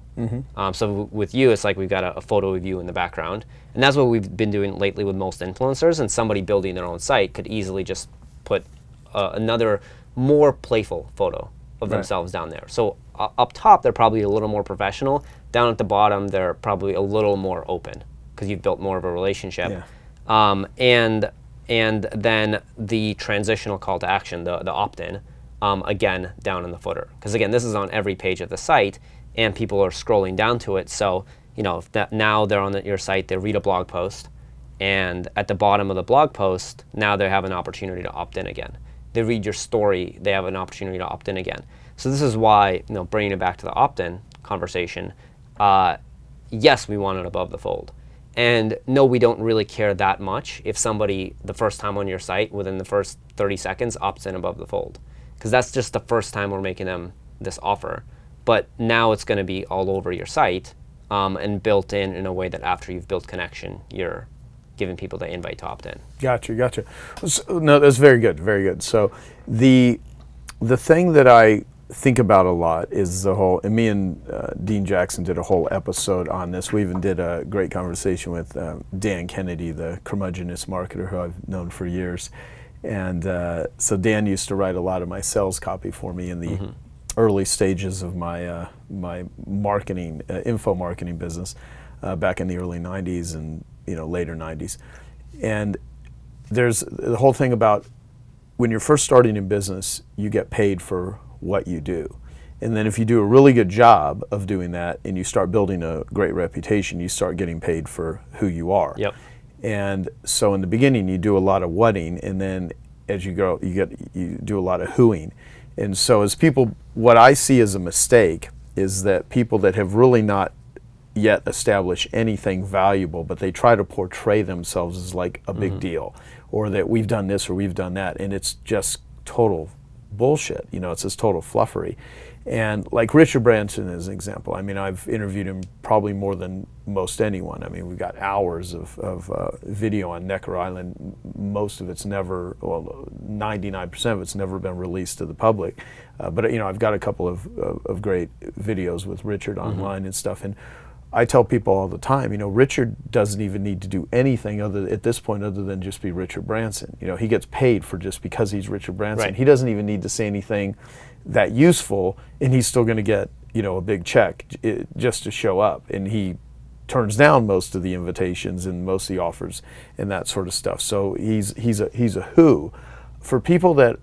So with you, it's like we've got a photo of you in the background. And that's what we've been doing lately with most influencers. And somebody building their own site could easily just put another more playful photo of themselves down there. So up top, they're probably a little more professional. Down at the bottom, they're probably a little more open because you've built more of a relationship. And then the transitional call to action, the opt-in, again, down in the footer. Because again, this is on every page of the site, and people are scrolling down to it. So, if now they're on your site, they read a blog post, and at the bottom of the blog post, now they have an opportunity to opt in again. They read your story, they have an opportunity to opt in again. So this is why, bringing it back to the opt-in conversation, yes, we want it above the fold. And no, we don't really care that much if somebody, the first time on your site, within the first 30 seconds, opts in above the fold. Because that's just the first time we're making them this offer. But now it's going to be all over your site and built in a way that after you've built connection, you're giving people the invite to opt in. Gotcha. So, no, that's very good, very good. So the thing that I think about a lot is the whole, and me and Dean Jackson did a whole episode on this. We even did a great conversation with Dan Kennedy, the curmudgeonous marketer who I've known for years. And so Dan used to write a lot of my sales copy for me in the early stages of my my marketing, info marketing business back in the early 90s and later 90s. And there's the whole thing about when you're first starting in business, you get paid for what you do. And then if you do a really good job of doing that and you start building a great reputation, you start getting paid for who you are. Yep. And so in the beginning you do a lot of whatting, and then as you grow you do a lot of whoing. And so as people, what I see as a mistake is that people that have really not yet established anything valuable, but they try to portray themselves as like a big deal, or that we've done this or we've done that, and it's just total bullshit. It's this total fluffery. And like Richard Branson is an example. I mean, I've interviewed him probably more than most anyone. I mean, we've got hours of video on Necker Island. Most of it's never, well, 99% of it's never been released to the public. But I've got a couple of great videos with Richard online and stuff. And I tell people all the time, Richard doesn't even need to do anything at this point other than just be Richard Branson. He gets paid for just because he's Richard Branson. Right. He doesn't even need to say anything that useful, and he's still going to get a big check just to show up. And he turns down most of the invitations and most of the offers and that sort of stuff. So he's a who. For people that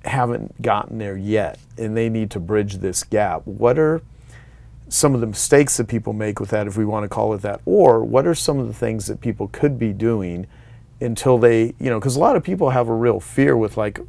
haven't gotten there yet and they need to bridge this gap, what are some of the mistakes that people make with that, if we want to call it that, or what are some of the things that people could be doing until they, because a lot of people have a real fear with, like,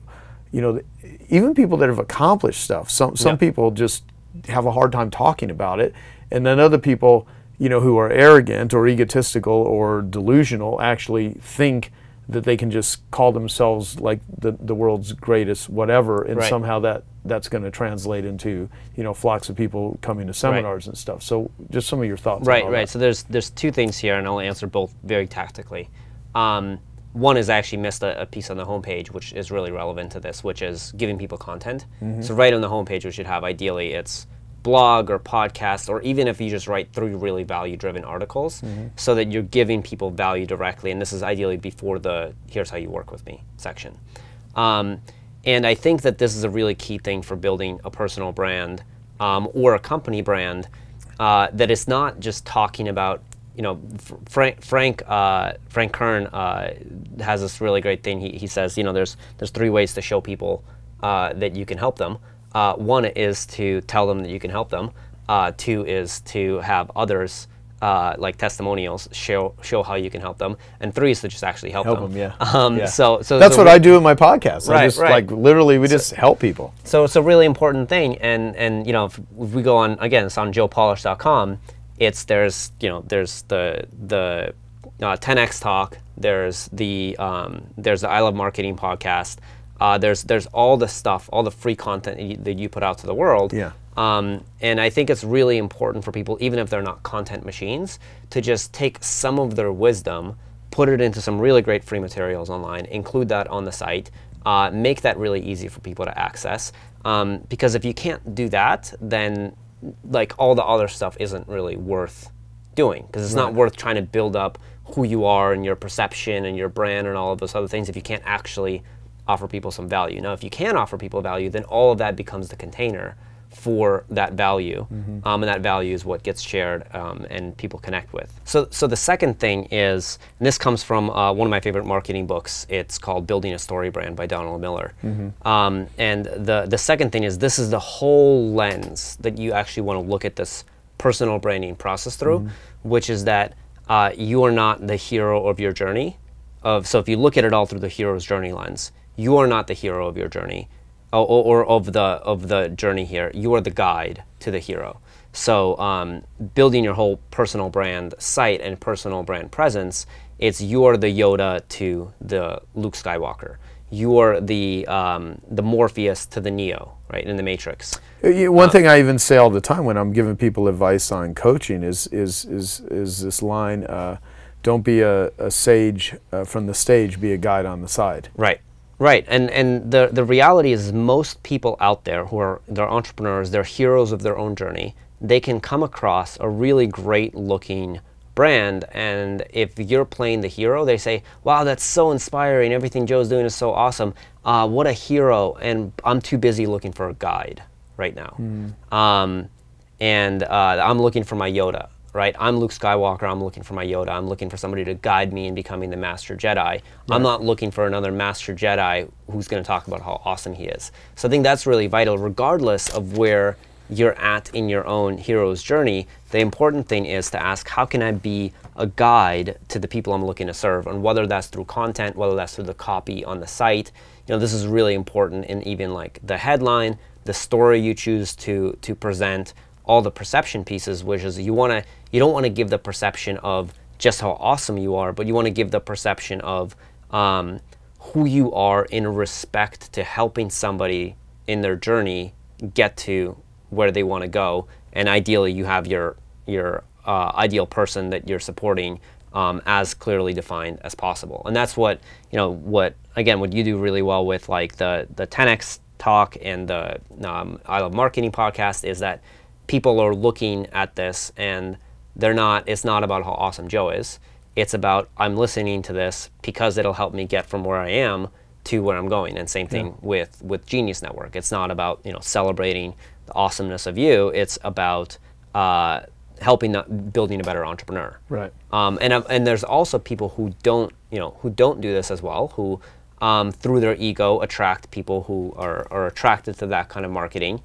even people that have accomplished stuff. Some people just have a hard time talking about it, and then other people, who are arrogant or egotistical or delusional actually think that they can just call themselves like the world's greatest whatever, and somehow that's going to translate into flocks of people coming to seminars and stuff. So just some of your thoughts. Right, on all right. that. So there's two things here, and I'll answer both very tactically. One is I actually missed a piece on the homepage, which is really relevant to this, which is giving people content. So right on the homepage, we should have, ideally, it's blog or podcast, or even if you just write 3 really value-driven articles, so that you're giving people value directly. And this is ideally before the "Here's how you work with me" section. And I think that this is a really key thing for building a personal brand or a company brand, that it's not just talking about. Frank Kern has this really great thing. He says, there's 3 ways to show people that you can help them. 1 is to tell them that you can help them. 2 is to have others, like testimonials, show how you can help them. And 3 is to just actually help them. Yeah. So that's what I do in my podcast. Right, I just like literally we just help people. So it's a really important thing. And if we go on, again, it's on joepolish.com. There's the 10x talk. There's the I Love Marketing podcast. There's all the stuff, all the free content that you put out to the world. Yeah. And I think it's really important for people, even if they're not content machines, to just take some of their wisdom, put it into some really great free materials online, include that on the site, make that really easy for people to access. Because if you can't do that, then like all the other stuff isn't really worth doing, because it's not worth trying to build up who you are and your perception and your brand and all of those other things if you can't actually offer people some value. Now, if you can offer people value, then all of that becomes the container for that value, and that value is what gets shared and people connect with. So the second thing is, and this comes from one of my favorite marketing books. It's called Building a Story Brand by Donald Miller. And the second thing is, this is the whole lens that you actually want to look at this personal branding process through, which is that you are not the hero of your journey. So if you look at it all through the hero's journey lens, you are not the hero of your journey. Or of the journey here. You are the guide to the hero. So building your whole personal brand site and personal brand presence, it's you are the Yoda to the Luke Skywalker. You are the Morpheus to the Neo, right, in the Matrix. One thing I even say all the time when I'm giving people advice on coaching is this line: "Don't be a sage from the stage. Be a guide on the side." Right. Right, and the reality is most people out there who are they're entrepreneurs, they're heroes of their own journey. They can come across a really great looking brand, and if you're playing the hero, they say, "Wow, that's so inspiring! Everything Joe's doing is so awesome. What a hero!" And I'm too busy looking for a guide right now, and I'm looking for my Yoda. Right, I'm Luke Skywalker, I'm looking for my Yoda, I'm looking for somebody to guide me in becoming the Master Jedi. Right. I'm not looking for another Master Jedi who's going to talk about how awesome he is. So I think that's really vital, regardless of where you're at in your own hero's journey. The important thing is to ask, how can I be a guide to the people I'm looking to serve? And whether that's through content, whether that's through the copy on the site, this is really important in even like the headline, the story you choose to present, all the perception pieces, which is you don't want to give the perception of just how awesome you are, but you want to give the perception of who you are in respect to helping somebody in their journey get to where they want to go. And ideally, you have your ideal person that you're supporting as clearly defined as possible. And that's what what you do really well with like the 10X talk and the I Love Marketing podcast is that people are looking at this and it's not about how awesome Joe is. It's about, I'm listening to this because it'll help me get from where I am to where I'm going. And same thing with Genius Network. It's not about celebrating the awesomeness of you. It's about helping building a better entrepreneur. Right. And there's also people who don't do this as well, who through their ego attract people who are attracted to that kind of marketing.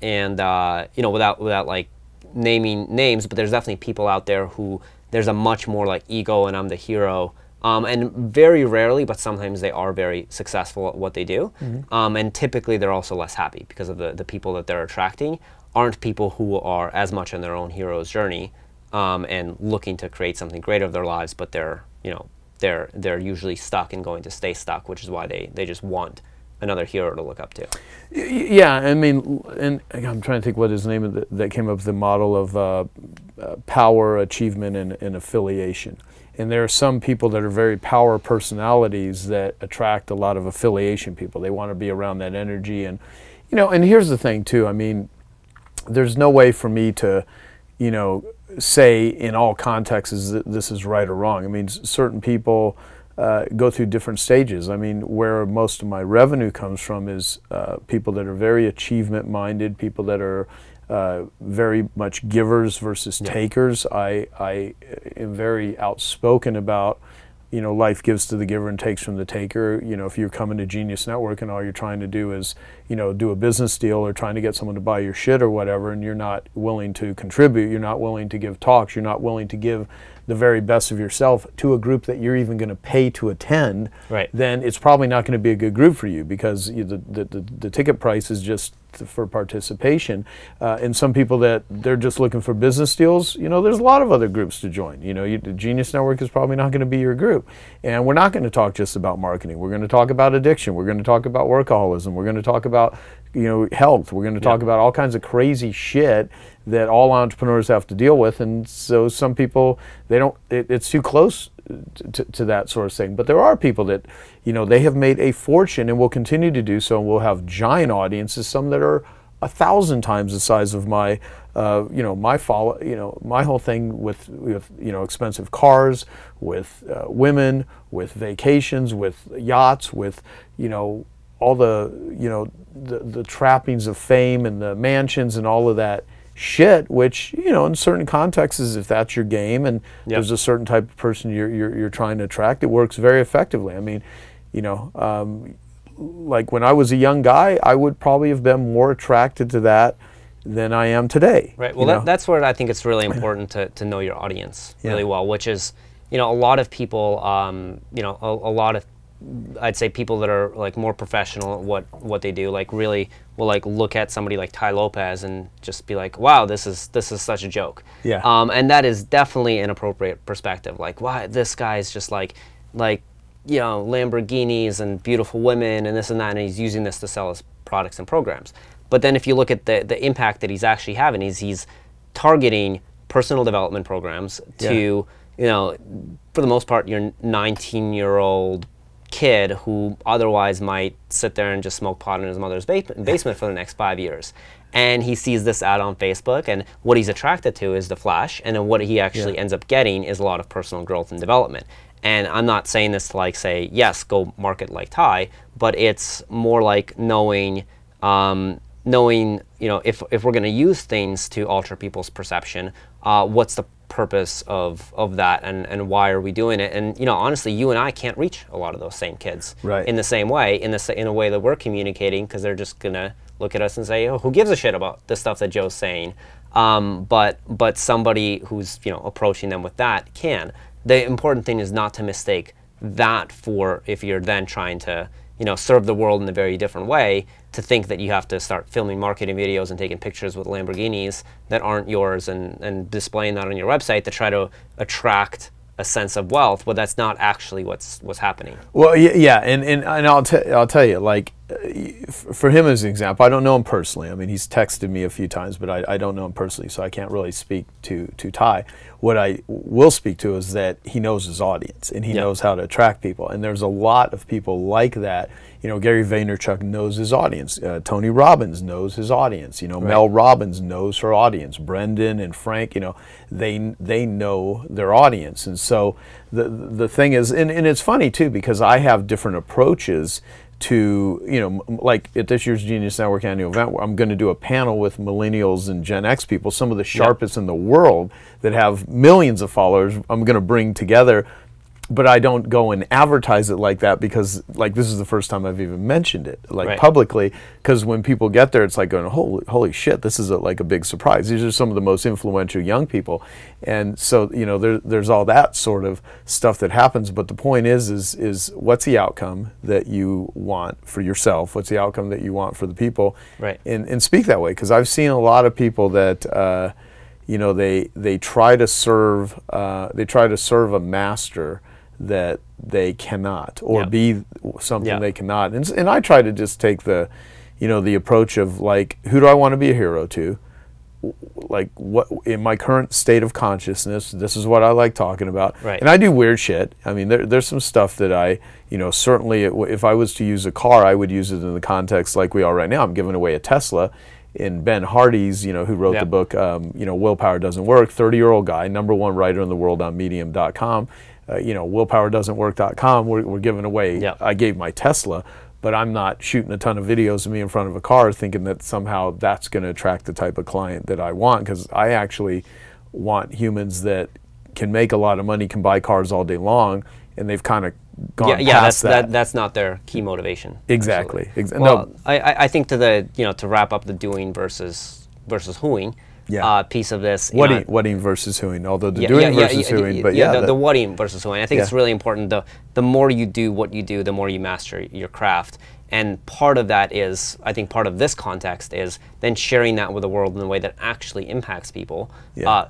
Without like naming names, but there's definitely people out there who there's a much more like ego and I'm the hero, and very rarely, but sometimes they are very successful at what they do, and typically they're also less happy because of the people that they're attracting aren't people who are as much on their own hero's journey and looking to create something great of their lives, but they're usually stuck and going to stay stuck, which is why they just want another hero to look up to. Yeah, I mean, and I'm trying to think what his name is that came up with the model of power, achievement, and affiliation. And there are some people that are very power personalities that attract a lot of affiliation people. They want to be around that energy, and and here's the thing too. I mean, there's no way for me to, say in all contexts that this is right or wrong. I mean, certain people go through different stages. I mean, where most of my revenue comes from is people that are very achievement-minded, people that are very much givers versus takers. I am very outspoken about, life gives to the giver and takes from the taker. If you're coming to Genius Network and all you're trying to do is, do a business deal or trying to get someone to buy your shit or whatever, and you're not willing to contribute, you're not willing to give talks, you're not willing to give the very best of yourself to a group that you're even going to pay to attend, then it's probably not going to be a good group for you because the ticket price is just for participation. And some people that they're just looking for business deals, there's a lot of other groups to join. The Genius Network is probably not going to be your group. And we're not going to talk just about marketing. We're going to talk about addiction. We're going to talk about workaholism. We're going to talk about health. We're going to talk about all kinds of crazy shit that all entrepreneurs have to deal with. And so some people, it's too close to that sort of thing. But there are people that, they have made a fortune and will continue to do so, and will have giant audiences, some that are 1,000 times the size of my, my whole thing with expensive cars, with women, with vacations, with yachts, with, all the trappings of fame and the mansions and all of that shit, which in certain contexts, if that's your game and there's a certain type of person you're trying to attract, it works very effectively. I mean, like when I was a young guy, I would probably have been more attracted to that than I am today. Right. Well, that's where I think it's really important to know your audience really well, which is a lot of people, a lot of I'd say people that are like more professional at what they do, like really will like look at somebody like Tai Lopez and just be like, wow, this is such a joke. Yeah. And that is definitely an appropriate perspective. Like, why this guy's just like Lamborghinis and beautiful women and this and that, and he's using this to sell his products and programs. But then if you look at the impact that he's actually having, he's targeting personal development programs to for the most part your 19-year-old kid who otherwise might sit there and just smoke pot in his mother's basement for the next 5 years. And he sees this ad on Facebook, and what he's attracted to is the flash, and then what he actually ends up getting is a lot of personal growth and development. And I'm not saying this to like say, yes, go market like Ty, but it's more like knowing, if we're going to use things to alter people's perception, what's the purpose of that, and why are we doing it? And honestly, you and I can't reach a lot of those same kids in the same way, in a way that we're communicating, because they're just going to look at us and say, oh, who gives a shit about the stuff that Joe's saying? But somebody who's approaching them with that can. The important thing is not to mistake that for, if you're then trying to serve the world in a very different way, to think that you have to start filming marketing videos and taking pictures with Lamborghinis that aren't yours and displaying that on your website to try to attract a sense of wealth. Well, that's not actually what's happening. Well, yeah, and I'll tell you, like, for him as an example, I don't know him personally. I mean, he's texted me a few times, but I don't know him personally, so I can't really speak to Ty. What I will speak to is that he knows his audience, and he knows how to attract people. And there's a lot of people like that. Gary Vaynerchuk knows his audience. Tony Robbins knows his audience. Mel Robbins knows her audience. Brendan and Frank, they know their audience. And so the thing is, and it's funny too, because I have different approaches to, like at this year's Genius Network annual event, I'm going to do a panel with millennials and Gen X people, some of the sharpest in the world that have millions of followers. I'm going to bring together, but I don't go and advertise it like that, because like this is the first time I've even mentioned it like publicly, because when people get there, it's like going, holy shit, this is like a big surprise. These are some of the most influential young people. And so there's all that sort of stuff that happens, but the point is what's the outcome that you want for yourself? What's the outcome that you want for the people? And speak that way, because I've seen a lot of people that they try to serve a master that they cannot, or be something they cannot. And I try to just take the approach of, like, who do I want to be a hero to? Like, what in my current state of consciousness, this is what I like talking about. And I do weird shit. I mean, there's some stuff that I, certainly if I was to use a car, I would use it in the context like we are right now. I'm giving away a Tesla. And Ben Hardy's, who wrote the book, Willpower Doesn't Work, 30-year-old guy, #1 writer in the world on Medium.com. willpowerdoesn'twork.com, we're giving away, I gave my Tesla, but I'm not shooting a ton of videos of me in front of a car thinking that somehow that's going to attract the type of client that I want, because I actually want humans that can make a lot of money, can buy cars all day long, and they've kind of gone past that. That's not their key motivation. Exactly. Well, no. I think to wrap up the doing versus whoing, piece of this. Whating versus whoing, although the doing versus whoing, but the whating versus whoing. I think it's really important. The more you do what you do, the more you master your craft. And part of that is, I think part of this context is then sharing that with the world in a way that actually impacts people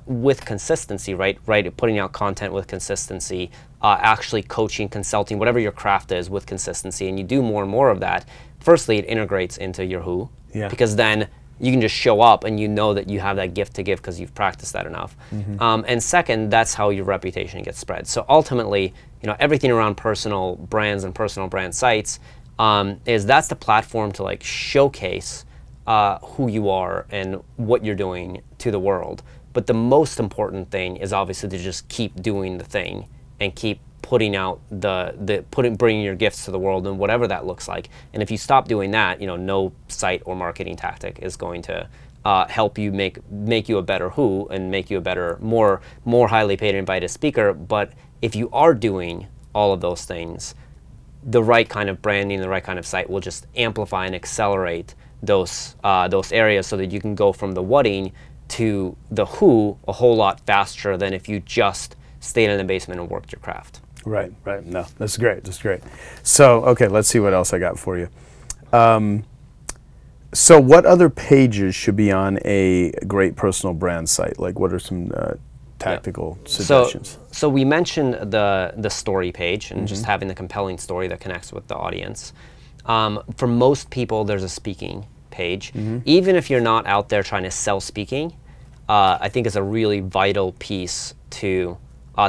with consistency, right? Putting out content with consistency, actually coaching, consulting, whatever your craft is with consistency, and you do more and more of that. Firstly, it integrates into your who, because then you can just show up and you know that you have that gift to give because you've practiced that enough. And second, that's how your reputation gets spread. So ultimately, everything around personal brands and personal brand sites that's the platform to like showcase who you are and what you're doing to the world. But the most important thing is obviously to just keep doing the thing and keep putting out bringing your gifts to the world, and whatever that looks like. And if you stop doing that, no site or marketing tactic is going to help you make you a better who and make you a better, more highly paid and invited speaker. But if you are doing all of those things, the right kind of branding, the right kind of site will just amplify and accelerate those areas, so that you can go from the whating to the who a whole lot faster than if you just stayed in the basement and worked your craft. Right. No, that's great. So, okay, let's see what else I got for you. So what other pages should be on a great personal brand site? Like, what are some tactical suggestions? So we mentioned the story page and just having the compelling story that connects with the audience. For most people, there's a speaking page. Even if you're not out there trying to sell speaking, I think it's a really vital piece to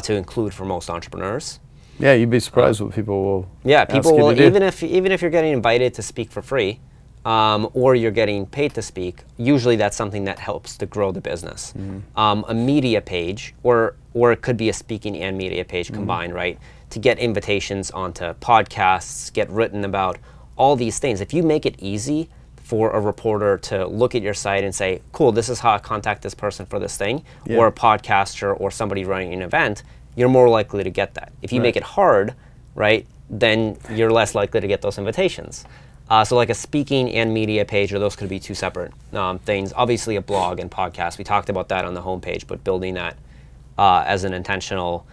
include for most entrepreneurs. Yeah, you'd be surprised what people will. Yeah, people ask you will, to do. even if you're getting invited to speak for free, or you're getting paid to speak, usually that's something that helps to grow the business. A media page, or it could be a speaking and media page combined, right? To get invitations onto podcasts, get written about, all these things. If you make it easy for a reporter to look at your site and say, cool, this is how I contact this person for this thing, or a podcaster or somebody running an event, you're more likely to get that. If you make it hard, right, then you're less likely to get those invitations. So like a speaking and media page, or those could be two separate things. Obviously a blog and podcast, we talked about that on the homepage, but building that as an intentional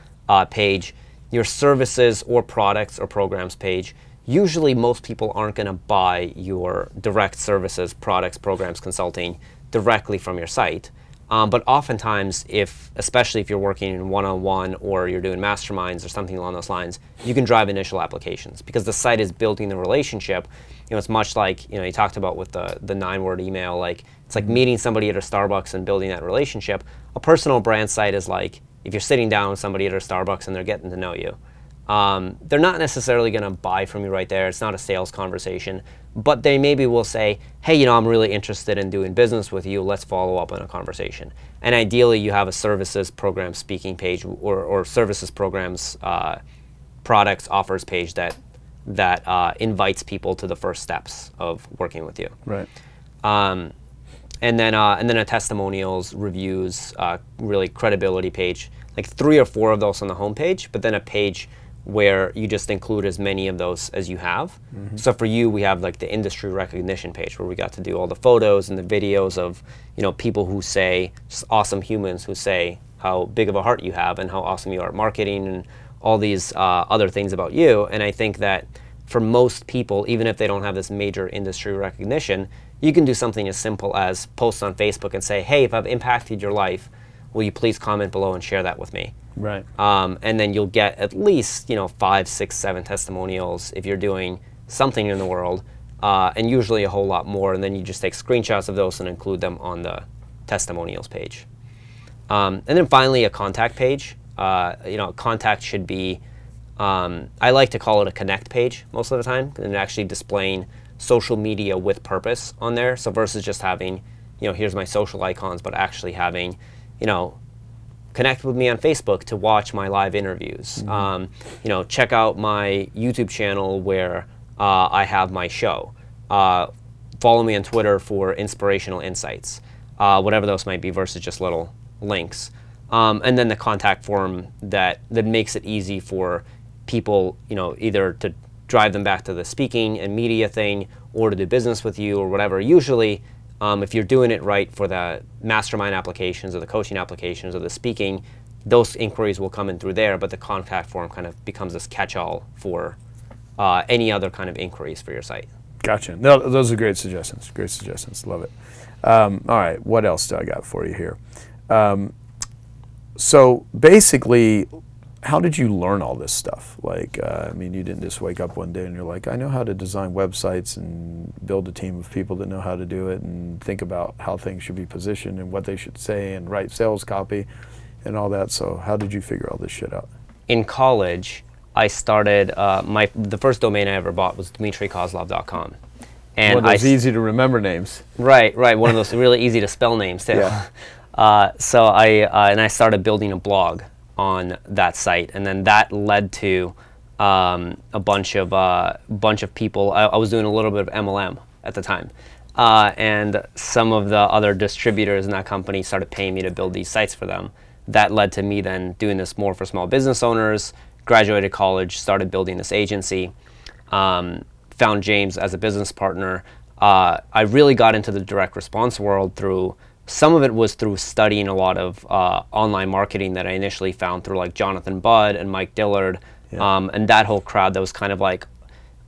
page. Your services or products or programs page, usually most people aren't going to buy your direct services, products, programs, consulting directly from your site. But oftentimes, especially if you're working in one-on-one or you're doing masterminds or something along those lines, you can drive initial applications because the site is building the relationship. You know, it's much like, you know, you talked about with the 9-word email, like it's like meeting somebody at a Starbucks and building that relationship. A personal brand site is like if you're sitting down with somebody at a Starbucks and they're getting to know you. They're not necessarily going to buy from you right there. It's not a sales conversation, but they maybe will say, hey, you know, I'm really interested in doing business with you. Let's follow up on a conversation. And ideally, you have a services program speaking page or services programs, products, offers page that invites people to the first steps of working with you. Right. And then a testimonials, reviews, really credibility page, like 3 or 4 of those on the homepage, but then a page where you just include as many of those as you have. So for you, we have like the industry recognition page where we got to do all the photos and the videos of, you know, people who say, just awesome humans who say how big of a heart you have and how awesome you are at marketing and all these other things about you. And I think that for most people, even if they don't have this major industry recognition, you can do something as simple as post on Facebook and say, hey, if I've impacted your life, will you please comment below and share that with me? Right. And then you'll get at least, you know, 5, 6, 7 testimonials if you're doing something in the world, and usually a whole lot more. And then you just take screenshots of those and include them on the testimonials page. And then finally, a contact page. You know, contact should be, I like to call it a connect page most of the time, and actually displaying social media with purpose on there. So versus just having, you know, here's my social icons, but actually having, you know, connect with me on Facebook to watch my live interviews. You know, check out my YouTube channel where I have my show. Follow me on Twitter for inspirational insights, whatever those might be, versus just little links. And then the contact form that makes it easy for people, you know, either to drive them back to the speaking and media thing or to do business with you or whatever. Usually, if you're doing it right for the mastermind applications or the coaching applications or the speaking, those inquiries will come in through there, but the contact form kind of becomes this catch-all for any other kind of inquiries for your site. Gotcha. No, those are great suggestions. Great suggestions. Love it. All right. What else do I got for you here? So basically, how did you learn all this stuff? Like, I mean, you didn't just wake up one day and you're like, I know how to design websites and build a team of people that know how to do it and think about how things should be positioned and what they should say and write sales copy and all that. So how did you figure all this shit out? In college, I started, the first domain I ever bought was DimitriKozlov.com. And one of those easy to remember names. Right, one of those really easy to spell names too. Yeah. So I started building a blog on that site, and then that led to a bunch of people. I was doing a little bit of MLM at the time, and some of the other distributors in that company started paying me to build these sites for them. That led to me then doing this more for small business owners. Graduated college, started building this agency. Found James as a business partner. I really got into the direct response world through. Some of it was through studying a lot of online marketing that I initially found through like Jonathan Budd and Mike Dillard, and that whole crowd that was kind of like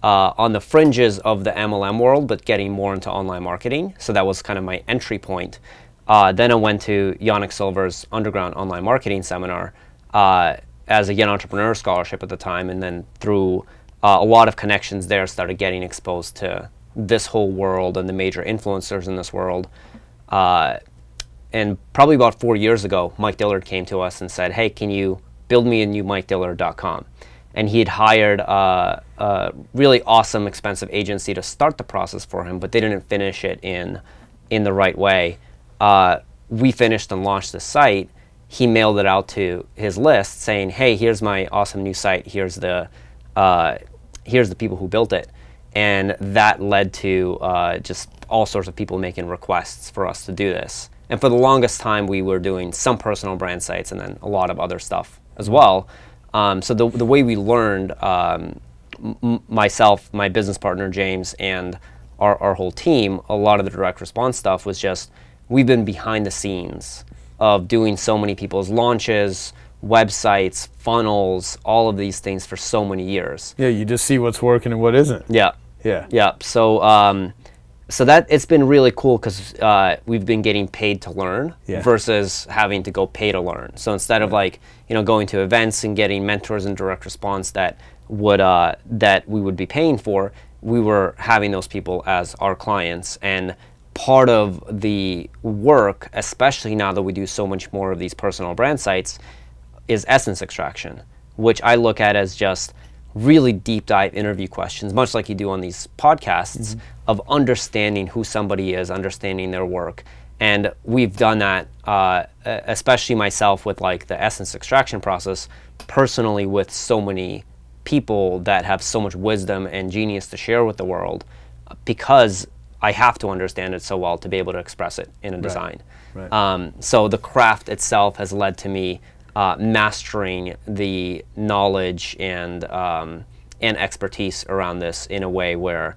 on the fringes of the MLM world, but getting more into online marketing. So that was kind of my entry point. Then I went to Yannick Silver's Underground Online Marketing Seminar as a Young Entrepreneur Scholarship at the time, and then through a lot of connections there, started getting exposed to this whole world and the major influencers in this world. And probably about 4 years ago, Mike Dillard came to us and said, hey, can you build me a new MikeDillard.com? and he had hired a really awesome, expensive agency to start the process for him, but they didn't finish it in the right way. We finished and launched the site. He mailed it out to his list saying, hey, here's my awesome new site. Here's the people who built it. And that led to just all sorts of people making requests for us to do this. And for the longest time, we were doing some personal brand sites and then a lot of other stuff as well. So the way we learned, myself, my business partner, James, and our whole team, a lot of the direct response stuff was just, we've been behind the scenes of doing so many people's launches, websites, funnels, all of these things for so many years. Yeah, you just see what's working and what isn't. Yeah. Yeah. Yeah. So that it's been really cool because we've been getting paid to learn versus having to go pay to learn. So instead of like, going to events and getting mentors and direct response that we would be paying for, we were having those people as our clients. And part of the work, especially now that we do so much more of these personal brand sites, is essence extraction, which I look at as just really deep dive interview questions, much like you do on these podcasts, of understanding who somebody is, understanding their work. And we've done that, especially myself with like the essence extraction process, personally with so many people that have so much wisdom and genius to share with the world, because I have to understand it so well to be able to express it in a design. Right. So the craft itself has led to me mastering the knowledge and expertise around this in a way where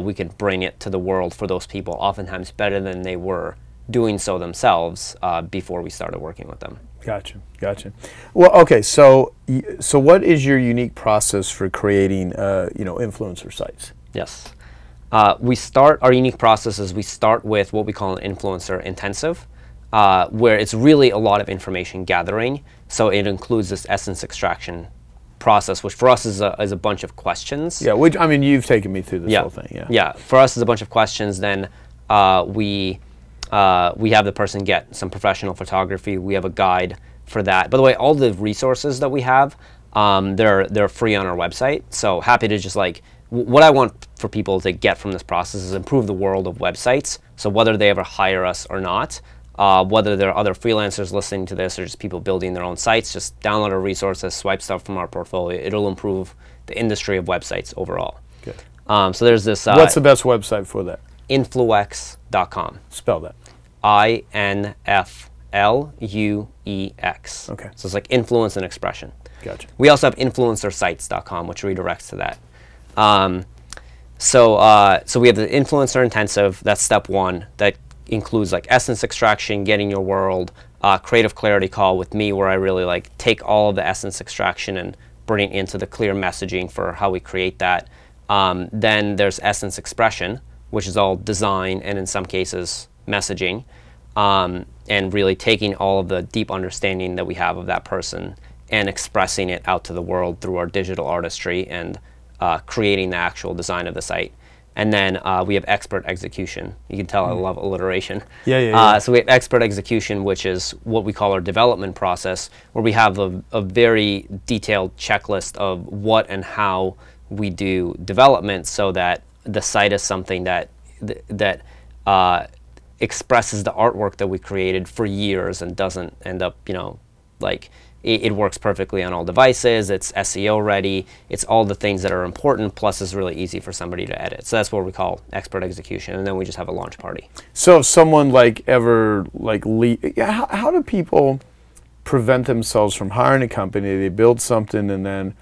we can bring it to the world for those people, oftentimes better than they were doing so themselves before we started working with them. Gotcha, gotcha. Well, okay, so what is your unique process for creating, influencer sites? Yes. Our unique process is we start with what we call an influencer intensive, where it's really a lot of information gathering. So it includes this essence extraction process, which for us is a bunch of questions. Yeah, which, I mean, you've taken me through this whole thing. Yeah. Yeah, for us is a bunch of questions. Then we have the person get some professional photography. We have a guide for that. By the way, all the resources that we have, they're free on our website. So happy to just like, what I want for people to get from this process is improve the world of websites. So whether they ever hire us or not, whether there are other freelancers listening to this or just people building their own sites, just download our resources, swipe stuff from our portfolio. It'll improve the industry of websites overall. Good. So there's this... What's the best website for that? Influex.com. Spell that. INFLUEX. Okay. So it's like influence and expression. Gotcha. We also have influencersites.com, which redirects to that. So we have the influencer intensive. That's step one. That includes like essence extraction, getting your world, creative clarity call with me, where I really like take all of the essence extraction and bring it into the clear messaging for how we create that. Then there's essence expression, which is all design and in some cases messaging, and really taking all of the deep understanding that we have of that person and expressing it out to the world through our digital artistry and creating the actual design of the site. And then we have expert execution. You can tell I love alliteration. Yeah. So we have expert execution, which is what we call our development process, where we have a very detailed checklist of what and how we do development so that the site is something that expresses the artwork that we created for years and doesn't end up, like it works perfectly on all devices, it's SEO ready, it's all the things that are important, plus it's really easy for somebody to edit. So that's what we call expert execution, and then we just have a launch party. So if someone ever how do people prevent themselves from hiring a company, they build something, and then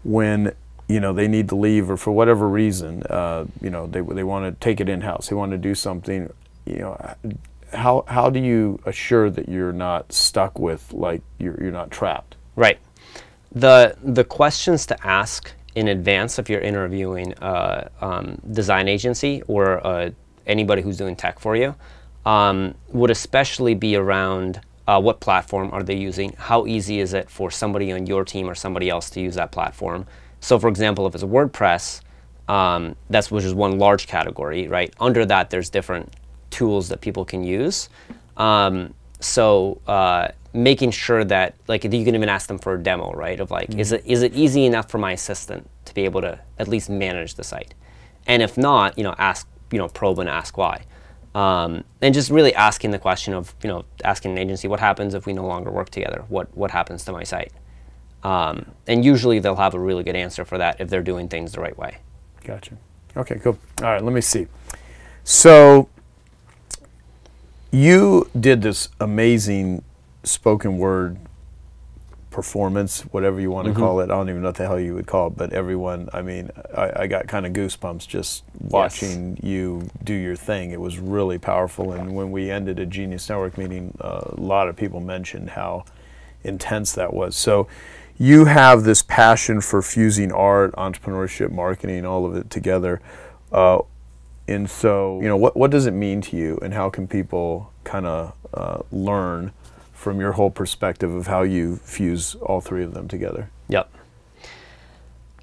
when they need to leave or for whatever reason, they want to take it in-house, they want to do something, how do you assure that you're not stuck with, you're not trapped? Right. The questions to ask in advance if you're interviewing a design agency or anybody who's doing tech for you would especially be around what platform are they using, how easy is it for somebody on your team or somebody else to use that platform. So for example, if it's a WordPress, which is one large category, right? Under that, there's different tools that people can use. So making sure that, like, you can even ask them for a demo, right? Of like, is it easy enough for my assistant to be able to at least manage the site? And if not, probe and ask why. And just really asking the question of, asking an agency, what happens if we no longer work together? What happens to my site? And usually they'll have a really good answer for that if they're doing things the right way. Gotcha. Okay, cool. All right, let me see. So you did this amazing spoken word performance, whatever you want to call it. I don't even know what the hell you would call it, but everyone, I mean, I got kind of goosebumps just watching you do your thing. It was really powerful. And when we ended a Genius Network meeting, a lot of people mentioned how intense that was. So you have this passion for fusing art, entrepreneurship, marketing, all of it together. And so, what does it mean to you, and how can people kind of learn from your whole perspective of how you fuse all three of them together? Yep.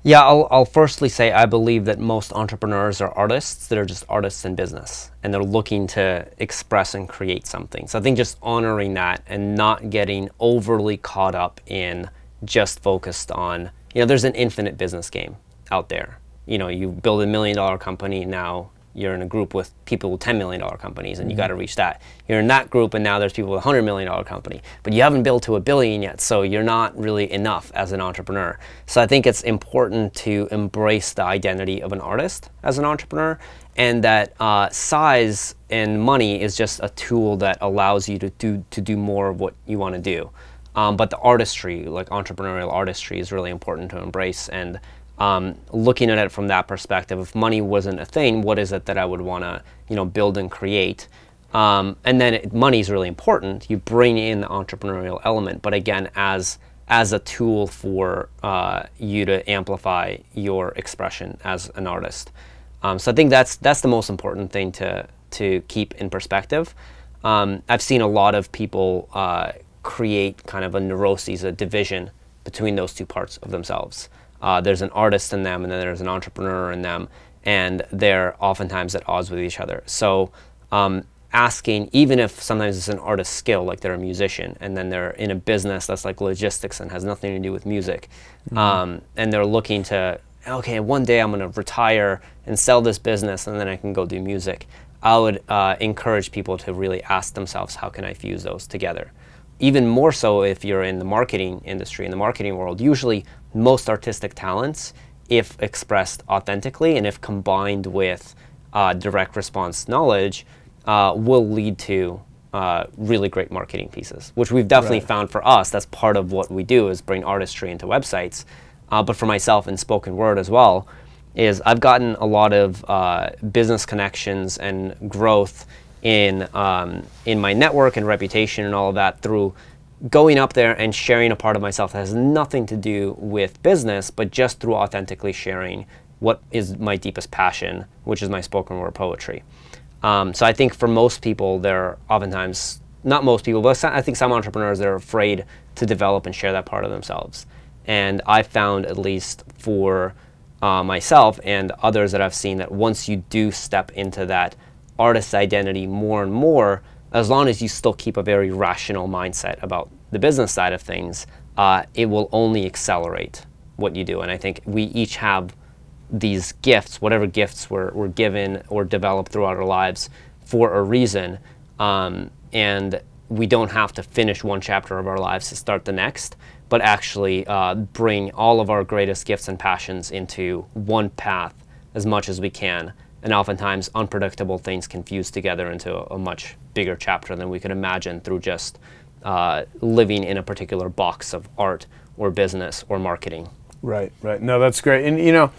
Yeah, I'll firstly say I believe that most entrepreneurs are artists that are just artists in business, and they're looking to express and create something. So I think just honoring that and not getting overly caught up in just focused on, there's an infinite business game out there. You build $1 million company, now you're in a group with people with $10 million companies, and you got to reach that. You're in that group, and now there's people with $100 million company, but you haven't built to $1 billion yet, so you're not really enough as an entrepreneur. So I think it's important to embrace the identity of an artist as an entrepreneur, and that size and money is just a tool that allows you to do more of what you want to do. But the artistry, like entrepreneurial artistry, is really important to embrace. And looking at it from that perspective, if money wasn't a thing, what is it that I would want to, build and create? And then money is really important. You bring in the entrepreneurial element, but again, as a tool for you to amplify your expression as an artist. So I think that's the most important thing to keep in perspective. I've seen a lot of people create kind of a neuroses, a division between those two parts of themselves. There's an artist in them, and then there's an entrepreneur in them, and they're oftentimes at odds with each other. So asking, even if sometimes it's an artist skill, like they're a musician, and then they're in a business that's like logistics and has nothing to do with music, and they're looking to, okay, one day I'm going to retire and sell this business, and then I can go do music. I would encourage people to really ask themselves, how can I fuse those together? Even more so if you're in the marketing industry, in the marketing world, usually most artistic talents, if expressed authentically and if combined with direct response knowledge, will lead to really great marketing pieces, which we've definitely found for us. That's part of what we do, is bring artistry into websites. But for myself in spoken word as well, is I've gotten a lot of business connections and growth in my network and reputation and all of that through going up there and sharing a part of myself that has nothing to do with business, but just through authentically sharing what is my deepest passion, which is my spoken word poetry. So I think for most people, they're oftentimes, not most people, but I think some entrepreneurs, they're afraid to develop and share that part of themselves. And I found, at least for myself and others that I've seen, that once you do step into that artist identity more and more, as long as you still keep a very rational mindset about the business side of things, it will only accelerate what you do. And I think we each have these gifts, whatever gifts we're given or developed throughout our lives, for a reason. And we don't have to finish one chapter of our lives to start the next, but actually bring all of our greatest gifts and passions into one path as much as we can. And oftentimes, unpredictable things can fuse together into a much bigger chapter than we could imagine through just living in a particular box of art or business or marketing. Right, right. No, that's great. And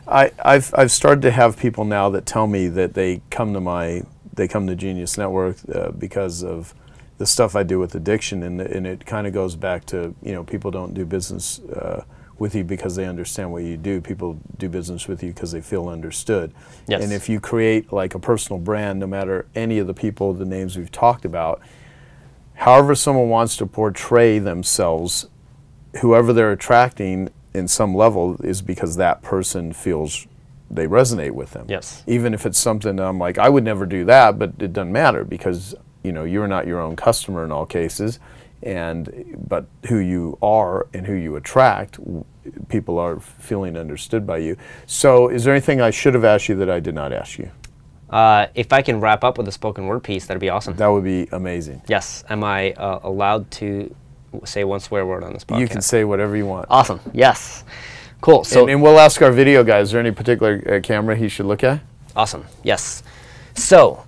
I've started to have people now that tell me that they come to Genius Network because of the stuff I do with addiction, and it kind of goes back to, people don't do business with you because they understand what you do. People do business with you because they feel understood. Yes. And if you create like a personal brand, no matter any of the people, the names we've talked about, however someone wants to portray themselves, whoever they're attracting in some level is because that person feels they resonate with them. Yes. Even if it's something I'm like, I would never do that, but it doesn't matter because you're not your own customer in all cases. but who you are and who you attract, people are feeling understood by you. So is there anything I should have asked you that I did not ask you? If I can wrap up with a spoken word piece, that'd be awesome. That would be amazing. Yes. Am I allowed to say one swear word on this podcast? You can say whatever you want. Awesome. Yes. Cool. So, and we'll ask our video guy, is there any particular camera he should look at? Awesome. Yes. So,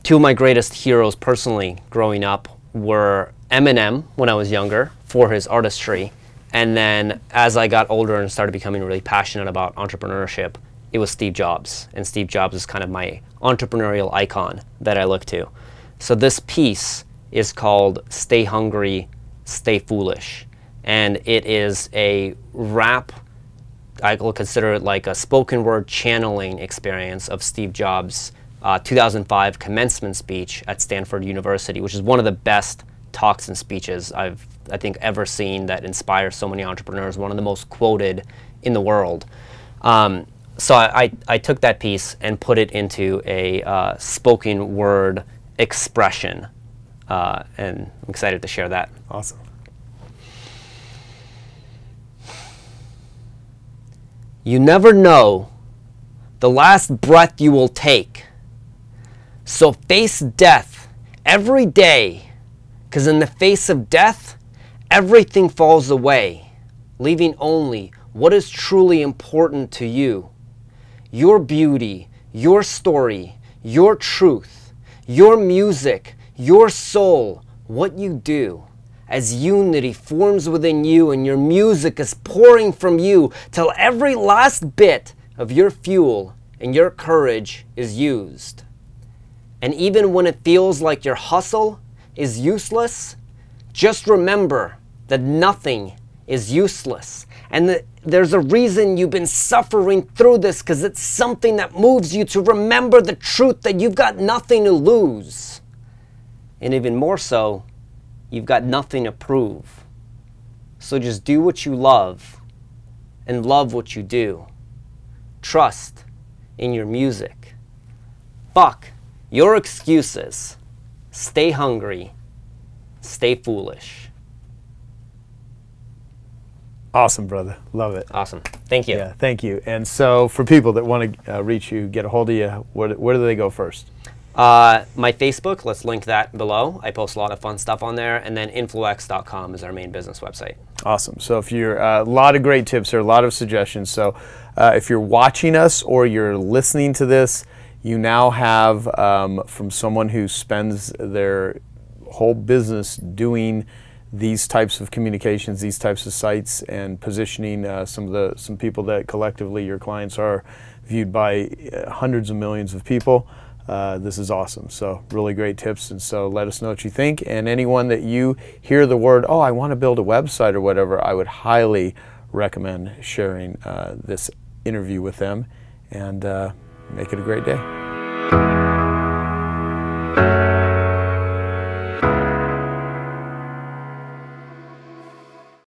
two of my greatest heroes personally growing up were Eminem when I was younger for his artistry. And then as I got older and started becoming really passionate about entrepreneurship, it was Steve Jobs. And Steve Jobs is kind of my entrepreneurial icon that I look to. So this piece is called Stay Hungry, Stay Foolish. And it is a rap, I will consider it like a spoken word channeling experience of Steve Jobs' 2005 commencement speech at Stanford University, which is one of the best talks and speeches I think ever seen that inspires so many entrepreneurs, one of the most quoted in the world. So I took that piece and put it into a spoken word expression, and I'm excited to share that. Awesome. You never know the last breath you will take. So face death every day, because in the face of death, everything falls away, leaving only what is truly important to you. Your beauty, your story, your truth, your music, your soul, what you do. As unity forms within you and your music is pouring from you till every last bit of your fuel and your courage is used. And even when it feels like your hustle is useless, just remember that nothing is useless. And there's a reason you've been suffering through this, because it's something that moves you to remember the truth that you've got nothing to lose. And even more so, you've got nothing to prove. So just do what you love and love what you do. Trust in your music. Fuck your excuses. Stay hungry. Stay foolish. Awesome, brother. Love it. Awesome. Thank you. Yeah, thank you. And so for people that want to reach you, get a hold of you, where do they go first? My Facebook, let's link that below. I post a lot of fun stuff on there. And then influex.com is our main business website. Awesome. So if you're, a lot of great tips here, a lot of suggestions. So if you're watching us or you're listening to this, you now have from someone who spends their whole business doing these types of communications, these types of sites, and positioning some people that collectively your clients are viewed by hundreds of millions of people. This is awesome. So really great tips. And so let us know what you think. And anyone that you hear the word, oh, I want to build a website or whatever, I would highly recommend sharing this interview with them, and make it a great day.